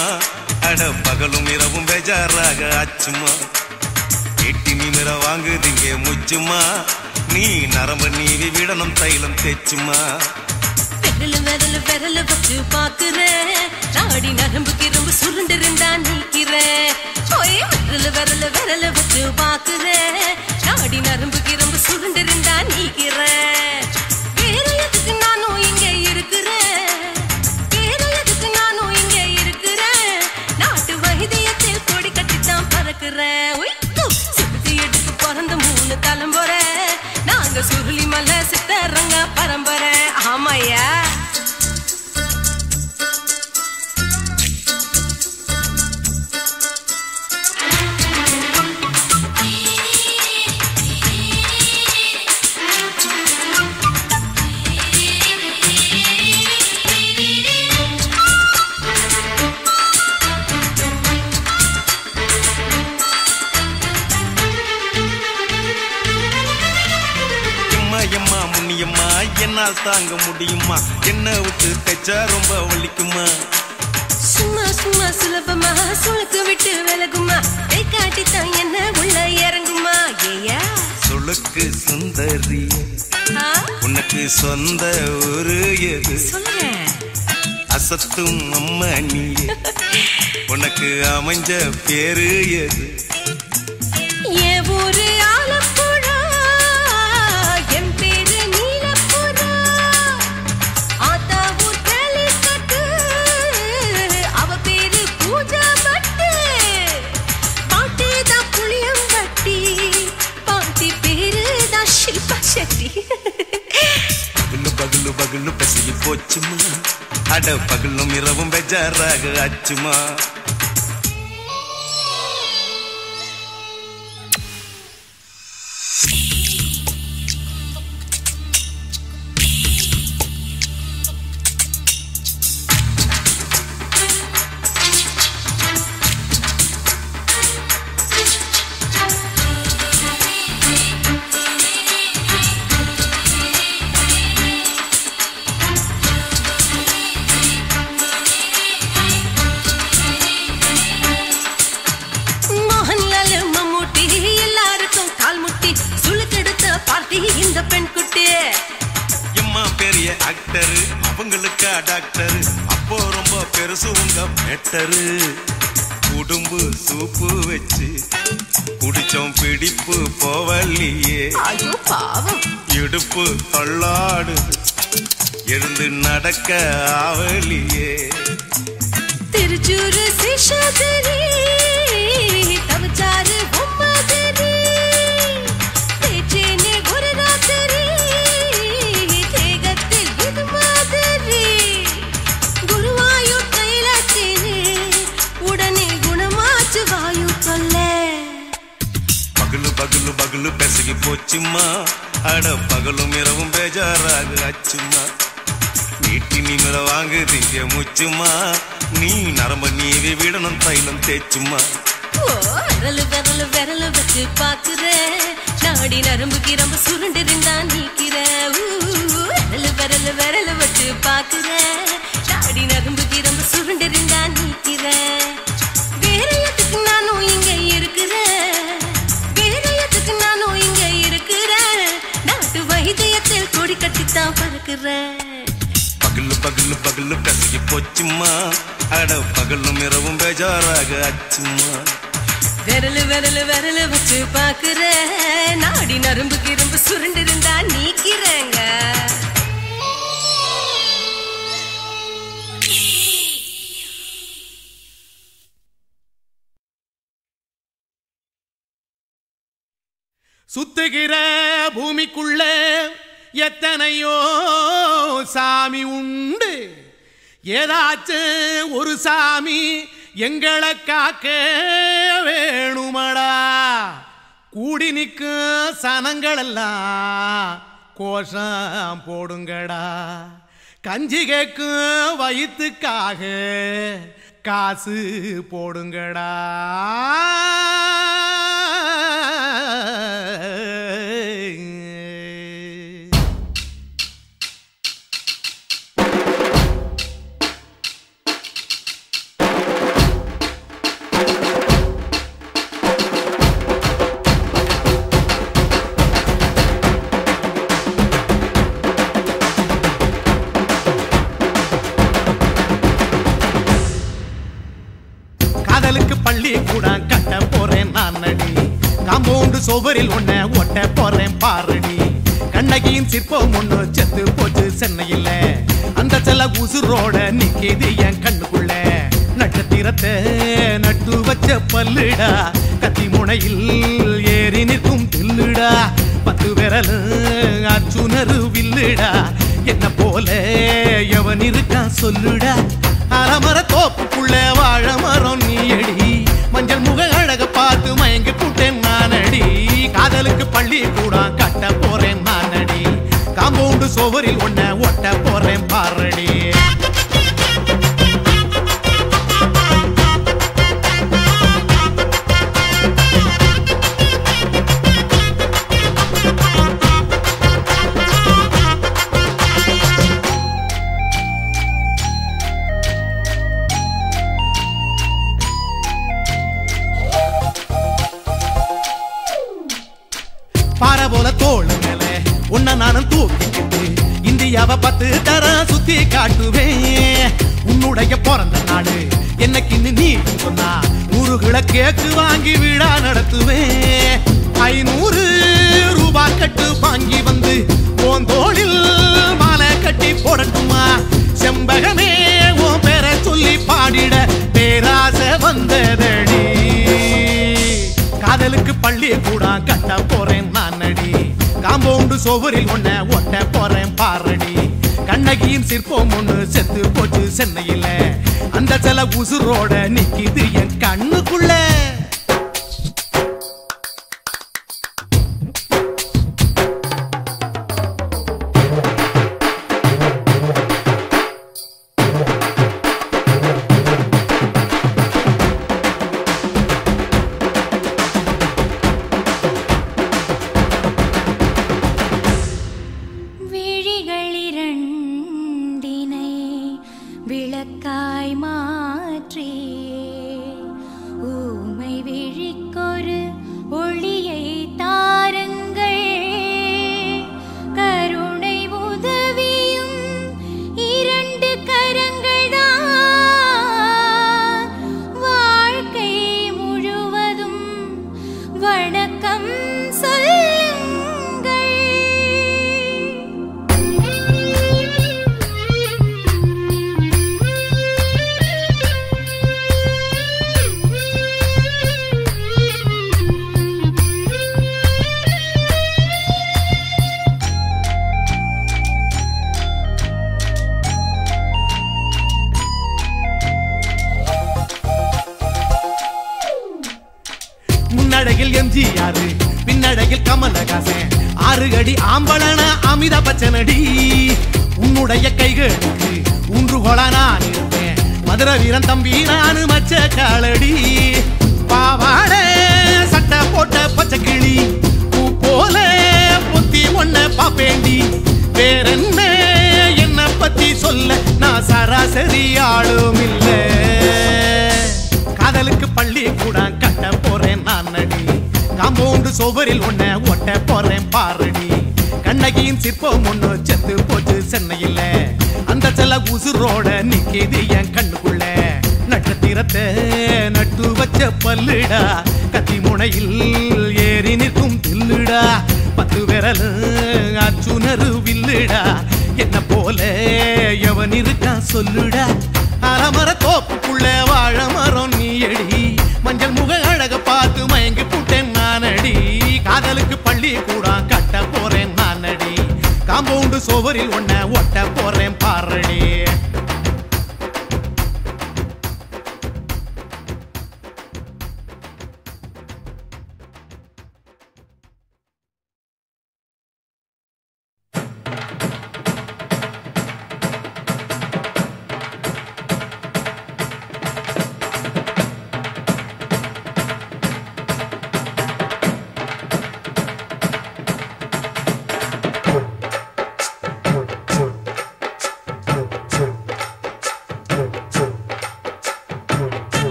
அட பகலும் இரவும் பேஜாராக ஆச்சுமா எட்டி நிமிர வாங்குதிங்க முச்சுமா நீ நரம்பு நீவி விடணும் தைலம் தேச்சுமா விரல விரல விரல வச்சு பாக்குறேன் நாடி நரம்பு கிரம்பு சுருண்டு இருந்தா நீக்கிறேன் விரல விரல விரல வச்சு பாக்குறேன் நாடி நரம்பு கிரம்பு சுருண்டு இருந்தா நீக்கிறேன் வேற எதுக்கு நானும் இங்க இருக்கிறேன் வேற எதுக்கு நானும் இங்க இருக்கிறேன் நாட்டு வைத்தியத்தில் கொடி கட்டித்தான் பறக்கிறேன் சுத்தி எடுத்து பிறந்த 3 தலைமுறை நாங்க சுருளி மலை சித்தரங்க பரம்பரை ஆமையா என்னால் தாங்க முடியுமா என்ன விட்டு தைச்சா ரொம்ப வலிக்குமா சும்மா சும்மா சுலபமா சுளுக்கு விட்டு விலகுமா கை காட்டித்தான் என்ன உள்ள இறங்குமா ஏயா சுளுக்கு சுந்தரி உனக்கு சொந்த ஊரு எது அசத்தும் அம்மா நீ உனக்கு அமைஞ்ச பேரு எது ஏ ஊரு ஆலப்புழா என் பேரு நீலப்புறா ஆத்தா ஊர் கேலிக்கட்டு அவ பேரு பூஜா பட்டு பாட்டி தான் புளியம் பட்டி பாட்டி பேரு தான் ஷில்பா செட்டி பகலு பகலு பகலு பசிக்கு போச்சுமா அட பகலும் இரவும் பெஜாராக ஆச்சுமா இந்த பெண் குட்டி எம்மா பெரிய ஆக்டர் அவங்களுக்கா டாக்டர் அப்போ ரொம்ப பெருசு உங்க மேட்டரு குடும்பு சூப்பு வச்சு குடிச்சோம் பிடிப்பு போவல்லையே ஐயோ பாவம் இடுப்பு தள்ளாடு எழுந்து நடக்க ஆவலியே திருச்சூரு சிஷாதிரி தவச்சாரு பொம்மதிரி தேச்சேனே குருராத்திரி தேகத்தில் இது மாதிரி குருவாயூர் தைலத்தினே உடனே குணமாச்சு வாயு சொல்ல பகலு பகலு பகலு பெசகி போச்சுமா அட பகலும் இரவும் பேஜாராக ஆச்சுமா நீட்டி நிமிர வாங்குதிங்க முச்சுமா நீ நரம்ப நீவி விடணும் தைலம் தேச்சுமா விரலு விரலு விரலு வச்சு பாக்குறேன் நாடி நரம்பு கிரம்பு சுருண்டு இருந்தா நீக்கிறேன் விரலு விரலு விரலு வச்சு பாக்குறேன் நாடி நரம்பு கிரம்பு சுருண்டு இருந்தா நீக்கிறேன் வேற எதுக்கு நானும் இங்க இருக்கிறேன் வேற எதுக்கு நானும் இங்க இருக்கிறேன் நாட்டு வைத்தியத்தில் கொடி கட்டித்தான் பறக்கிறேன் பகலு பகலு பகலு கசகி போச்சுமா அட பகலும் இரவும் பேஜாராக ஆச்சுமா விரலு விரலு விரலு வச்சு பாக்குறேன் நாடி நரம்பு கிரம்பு சுருண்டு இருந்தா நீக்கிறேங்க சுத்துகிற பூமிக்குள்ள எத்தனையோ சாமி உண்டு ஏதாச்சும் ஒரு சாமி எங்களை காக்க வேணுமடா கூடி நிற்கும் சனங்களெல்லாம் கோஷம் போடுங்கடா கஞ்சி கேக்கும் வயிற்றுக்காக காசு போடுங்கடா காம்பவுண்டு சுவரில் ஒன்ன ஒட்ட போறேன் பாருடி கண்ணகியின் சிற்பம் ஒண்ணு செத்து போச்சு சென்னையில அந்த செல்ல உசுரோட நிக்கிது என் கண்ணுக்குள்ள நட்சத்திரத்தை நட்டு வச்ச பல்லுடா கத்தி முனையில் ஏறி நிற்கும் தில்லுடா 10 விரல் அச்சுணரு வில்லுடா என்ன போல எவன் இருக்கான் சொல்லுடா அலமர தோப்புக்குள்ள வாழ மரம் நீ அடி மஞ்சள் முக அழக பார்த்து மயங்கி புட்டேன் நானடி காதலுக்கு பள்ளி கூட கட்ட போறேன் நானடி காம்பவுண்டு சுவரில் ஒன்ன ஒட்ட போறேன் பாரடி பாறை போல தோளு மேல உன்ன நானும் தூக்கிக்கிட்டு இந்தியாவை 10 தரம் சுத்தி காட்டுவேன் உன்னுடைய பிறந்த நாடு என்னைக்கு நீ சொன்னா 100 கிலோ கேக்கு வாங்கி விழா நடத்துவேன் 500 ரூபாய் கட்டு வாங்கி வந்து உன் தோளில் மாலை கட்டி போடட்டுமா செம்பகமே உன் பேரை சொல்லி பாடிட பேராசை வந்ததடி காதலுக்கு பள்ளி கூட கட்ட போறேன் நானடி காம்பவுண்டு சுவரில் ஒன்ன ஒட்ட போறேன் பாரடி கண்ணகியின் சிற்பம் ஒண்ணு செத்து போச்சு சென்னையில அந்த சில உசுரோட நிக்கிது என் கண்ணுக்குள்ள விளக்காய் மாற்றி ஊமை விழிக்கொரு ஒளியை தாருங்கள் கருணை உதவியும் 2 கரங்கள் தான் வாழ்க்கை முழுவதும் வணக்கம் முன்னடையில் எம்ஜிஆர் பின்னடையில் கமலஹாசன் 6 அடி ஆம்பளன அமிதாப் பச்சனடி உன்னுடைய கைகளுக்கு ஊன்றுகோலா நான் இருப்பேன் மதுரை வீரன் தம்பி நானு மச்ச காலடி பாவாடை சட்டை போட்ட பச்சை கிளி பூ போல பொத்தி ஒன்ன பாப்பேண்டி வேறென்ன என்ன பத்தி சொல்ல நான் சராசரி ஆளும் இல்ல காதலுக்கு பள்ளி கூட கட்ட போறேன் நானடி காம்பவுண்டு சுவரில் ஒன்ன ஒட்ட போறேன் பாரடி கண்ணகியின் சிற்பம் ஒண்ணு செத்து போச்சு சென்னையில அந்த செல்ல உசுரோட நிக்கிது என் கண்ணுக்குள்ள நட்சத்திரத்தை நட்டு வச்ச பல்லுடா கத்தி முனையில் ஏறி நிற்கும் தில்லுடா 10 விரல் அச்சுணரு வில்லுடா என்ன போல எவன் இருக்கான் சொல்லுடா அலமர தோப்புக்குள்ள வாழ மரம் நீ அடி மஞ்சள் முக அழக பார்த்து மயங்கி புட்டேன் நானடி காதலுக்கு பள்ளி கூட கட்ட போறேன் நானடி காம்பவுண்டு சுவரில் ஒன்ன ஒட்ட போறேன் பாரடி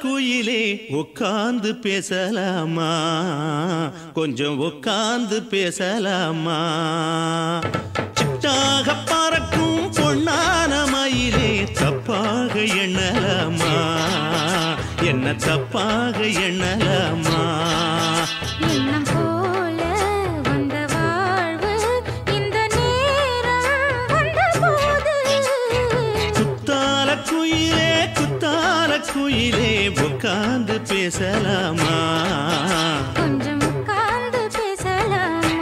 குயிலே உட்கார்ந்து பேசலாமா கொஞ்சம் உட்கார்ந்து பேசலாமா சிட்டாக பறக்கும் பொன்னான மயிலே தப்பாக எண்ணலாமா என்ன தப்பாக எண்ணலாமா எண்ணம் போல வந்த வாழ்வு இந்த நேரம் வந்தபோது குத்தால குயிலே உட்கார்ந்து பேசலாமா கொஞ்சம் உட்கார்ந்து பேசலாமா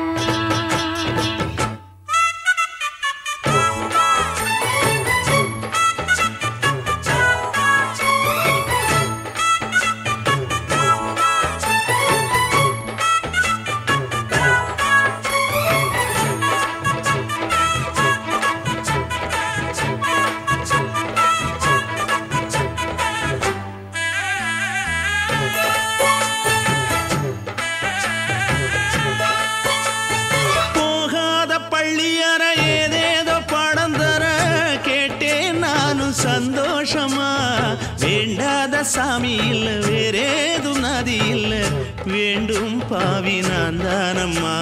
சந்தோஷமா வேண்டாத சாமி இல்ல வேறேதும் நதி இல்ல வேண்டும் பாவி நான் தானம்மா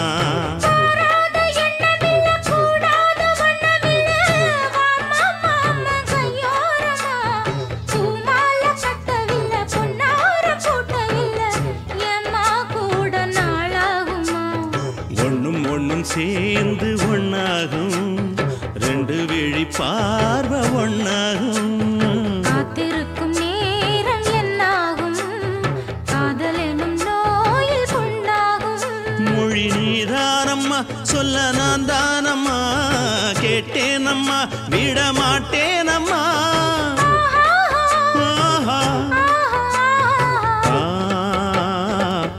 ஒண்ணும் ஒண்ணும் சேர்ந்து ஒன்னாகும் ரெண்டு விழி பார்வை ஒன்னாகும் காத்திருக்கும் நேரம் என்னாகும் காதல் எனும் நோயில் கொண்டாகும் மொழி நீதானம்மா சொல்ல நான் தானம்மா கேட்டேனம்மா விட மாட்டேனம்மா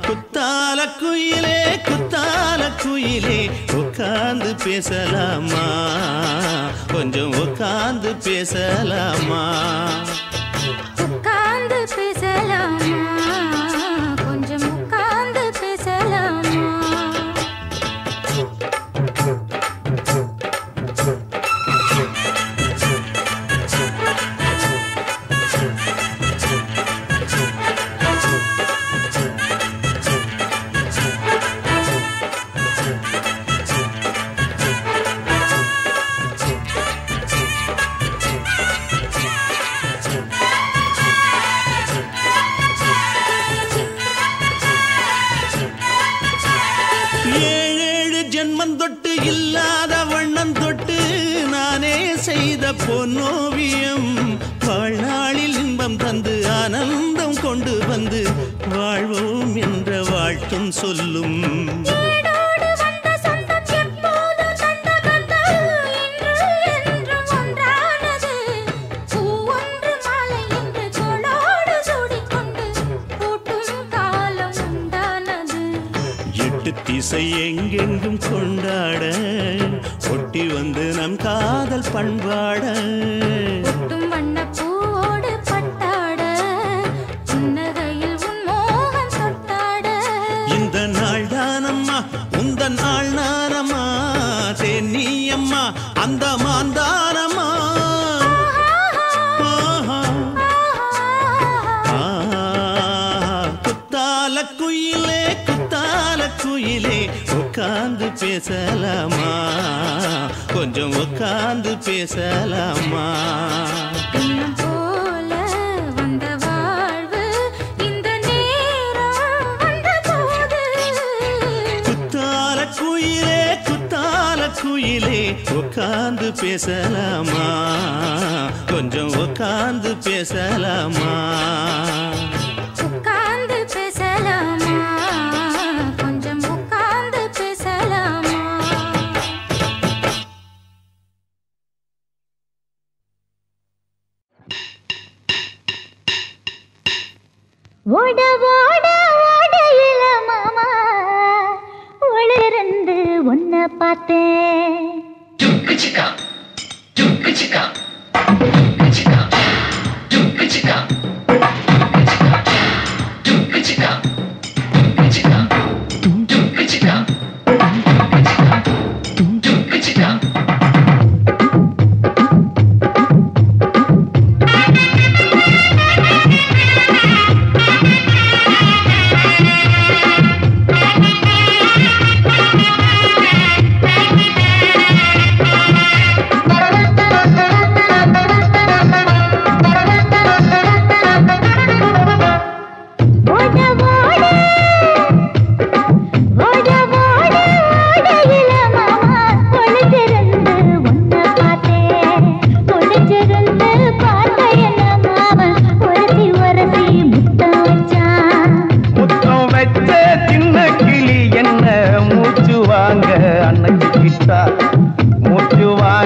குத்தால குயிலே உட்கார்ந்து பேசலாமா கொஞ்சம் உட்கார்ந்து பேசலாமா உட்கார்ந்து பேசலாமா கொஞ்சம் உட்கார்ந்து பேசலாமா தொட்டு இல்லாத வண்ணம் தொட்டு நானே செய்த பொன்னோவியம் வாழ்நாளில் இன்பம் தந்து ஆனந்தம் கொண்டு வந்து வாழ்வோம் என்ற வாழ்த்தும் சொல்லும் திசை எங்கெங்கும் கொண்டாட ஒட்டி வந்து நம் காதல் பண்பாட ஒட்டும் வண்ண பூவோடு பட்டாட புன்னகையில் உன் மோகம் தொட்டாட இந்த நாள் தானம்மா உந்த நாள் நானம்மா தென்னியம்மா அந்த மாந்தானம்மா குயிலே உட்கார்ந்து பேசலாமா கொஞ்சம் உட்கார்ந்து பேசலாமா எண்ணம் போல வந்த வாழ்வு இந்த நேரம் வந்தபோது குத்தால குயிலே உட்கார்ந்து பேசலாமா கொஞ்சம் உட்கார்ந்து பேசலாமா உட்கார்ந்து பேசலாமா கொஞ்சம் உட்கார்ந்து பேசலாமா ஓட ஓட ஓடையில மாமா ஒளிருந்து உன்னை பார்த்தேன்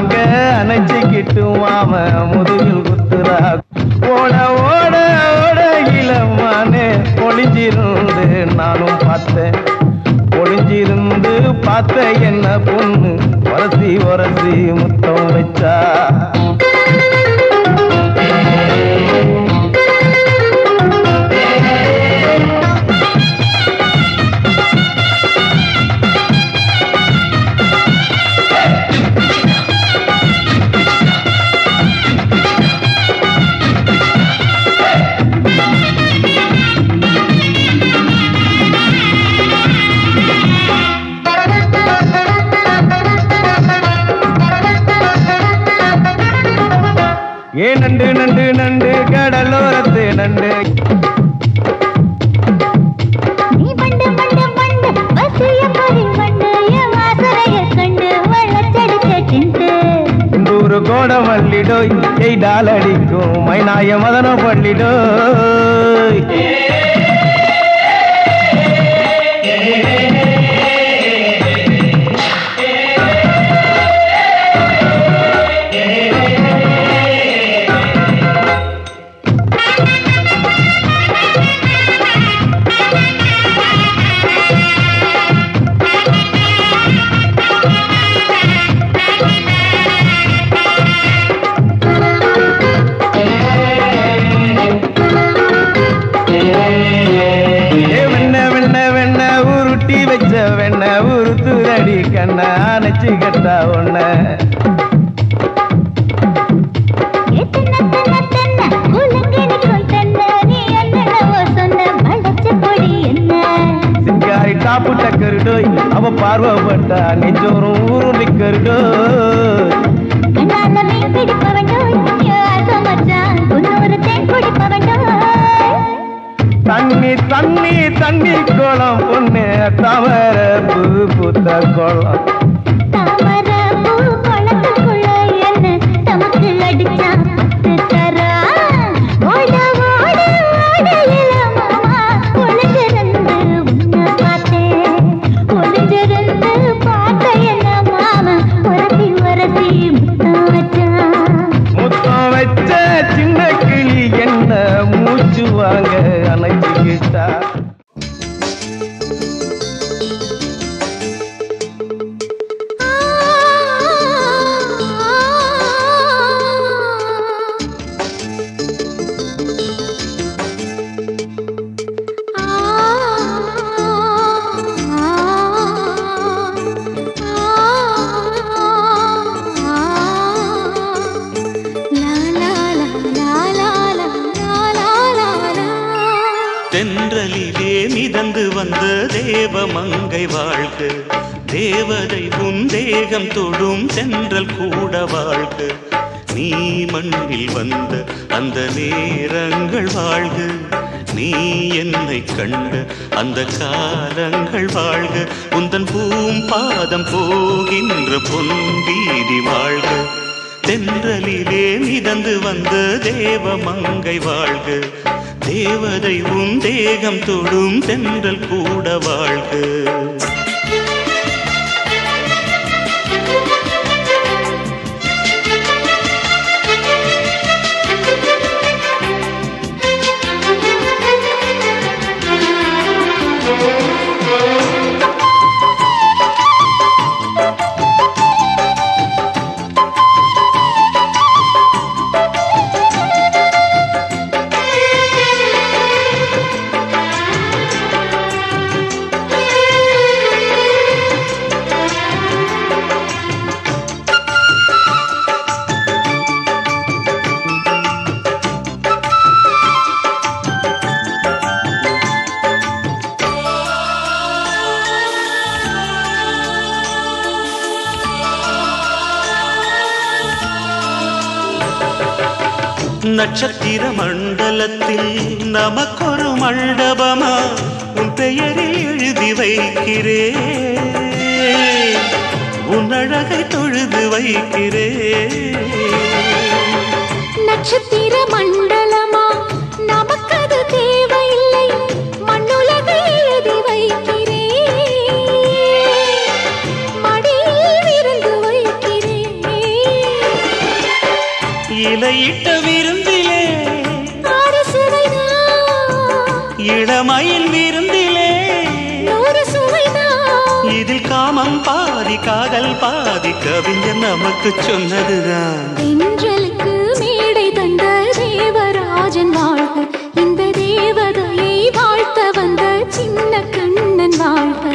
வாங்க அணைச்சிக்கிட்டு மாம முதுகில் குத்துறா ஓட ஓட ஓட இளமானே ஒளிஞ்சிருந்து நானும் பார்த்தேன் ஒளிஞ்சிருந்து பார்த்த என்ன பொண்ணு வரசி வரசி முத்தம் வச்சா ஏ நண்டு நண்டு நண்டு கடலோரத்து நண்டு நீ பண்டு பண்டு பண்டு வசிய பறி பண்டு என் வாசரைய கண்டு வள்ளச்சடி கேட்டு இந்தூரு கோட மல்லிடோய் எய்டால் அடிக்கும் மைனாய மதன பள்ளிடோய் வெண்ண ஊரு தூரடி கண்ண அணைச்சு கட்டா ஒண்ண சிங்காரி டாப்பு டக்கருடோய் அவ பார்வப்பட்டா நெஞ்சோறும் ஊரு நிக்கருடோய் தண்ணி தண்ணி தண்ணி கோலம் பொண்ணு தவற பூ பூத்த கோலம் தாமர பூ குளத்துக்குள்ள என்ன தமக்கு அடிச்சா தரா ஓட ஓட ஓடையில மாமா ஒளிஞ்சிருந்து உன்னை பார்த்தேன் ஒளிஞ்சிருந்து பார்த்த என்ன மாமா உரசி உரசி முத்தம் வச்ச சின்ன கிளி என்ன மூச்சு வாங்க அணைச்சிக்கிட்டா தென்றலிலே மிதந்து வந்த தேவமங்கை வாழ்க தேவதை உன் தேகம் தொடும் தென்றல் கூட வாழ்க நீ மண்ணில் வந்த அந்த நேரங்கள் வாழ்க நீ என்னை கண்ட அந்த காலங்கள் வாழ்க உந்தன் பூம்பாதம் போகின்ற பொன் வீதி வாழ்க தென்றலிலே மிதந்து வந்த தேவமங்கை வாழ்க தேவதை உன் தேகம் தொடும் தென்றல் கூட வாழ்க நட்சத்திர மண்டலத்தில் நமக்கொரு மண்டபமா உன் பெயரில் எழுதி வைக்கிறேன் உன் அழகை தொழுது வைக்கிறேன் நட்சத்திர மண்டலமா நமக்கது தேவையில்லை மண்ணுலகை எழுதி வைக்கிறேன் மடியில் விருந்து வைக்கிறேன் இலையிட்ட விருந்திலே இளமையில் விருந்திலே இதில் காமம் பாதி காதல் பாதி கவிஞர் நமக்கு சொன்னதுதான். தென்றலுக்கு மேடை தந்த தேவராஜன் வாழ்க, இந்த தேவதையை வாழ்த்த வந்த சின்ன கண்ணன் வாழ்க.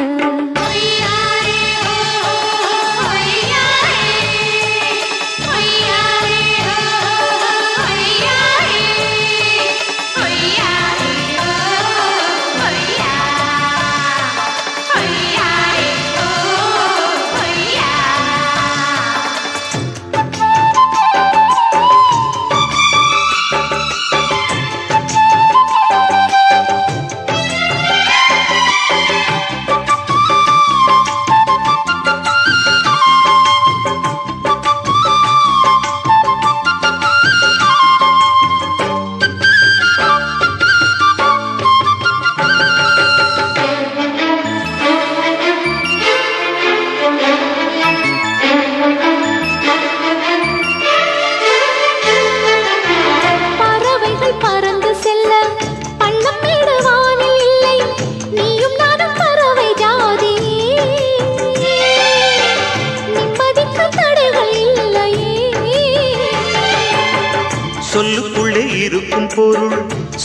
சொல்லுக்குள்ளே இருக்கும் பொருள்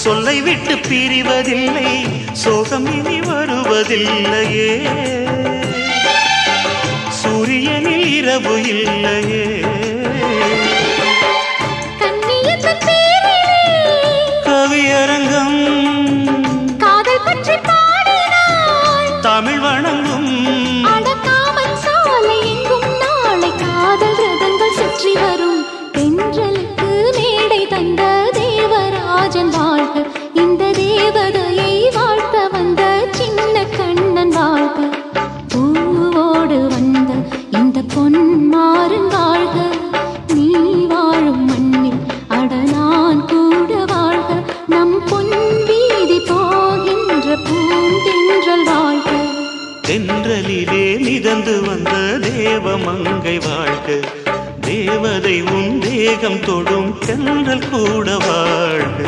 சொல்லை விட்டு பிரிவதில்லை, சோகம் இனி வருவதில்லையே, சூரியனில் இரவு இல்லையே. கவியரங்கம் காதல் பற்றி பாடினாள், தமிழ் வணங்கும் அடக்காமன் சாலை எங்கும் நாளை காதல் ரதங்கள் சுற்றி வரும். தென்றலுக்கு மேடை தந்த தேவராஜன் வாழ்க, இந்த தேவதையை வாழ்த்த வந்த சின்ன கண்ணன் வாழ்க. பூவோடு வந்த இந்த பொன்மாறன் வாழ்க, நீ வாழும் மண்ணில் அட நான் கூட வாழ்க. நம் பொன் வீதி போகின்ற பூந்தென்றல் வாழ்க. தென்றலிலே மிதந்து வந்த தேவமங்கை வாழ்க, தேவதை உன் தேகம் தொடும் தென்றல் கூட வாழ்க.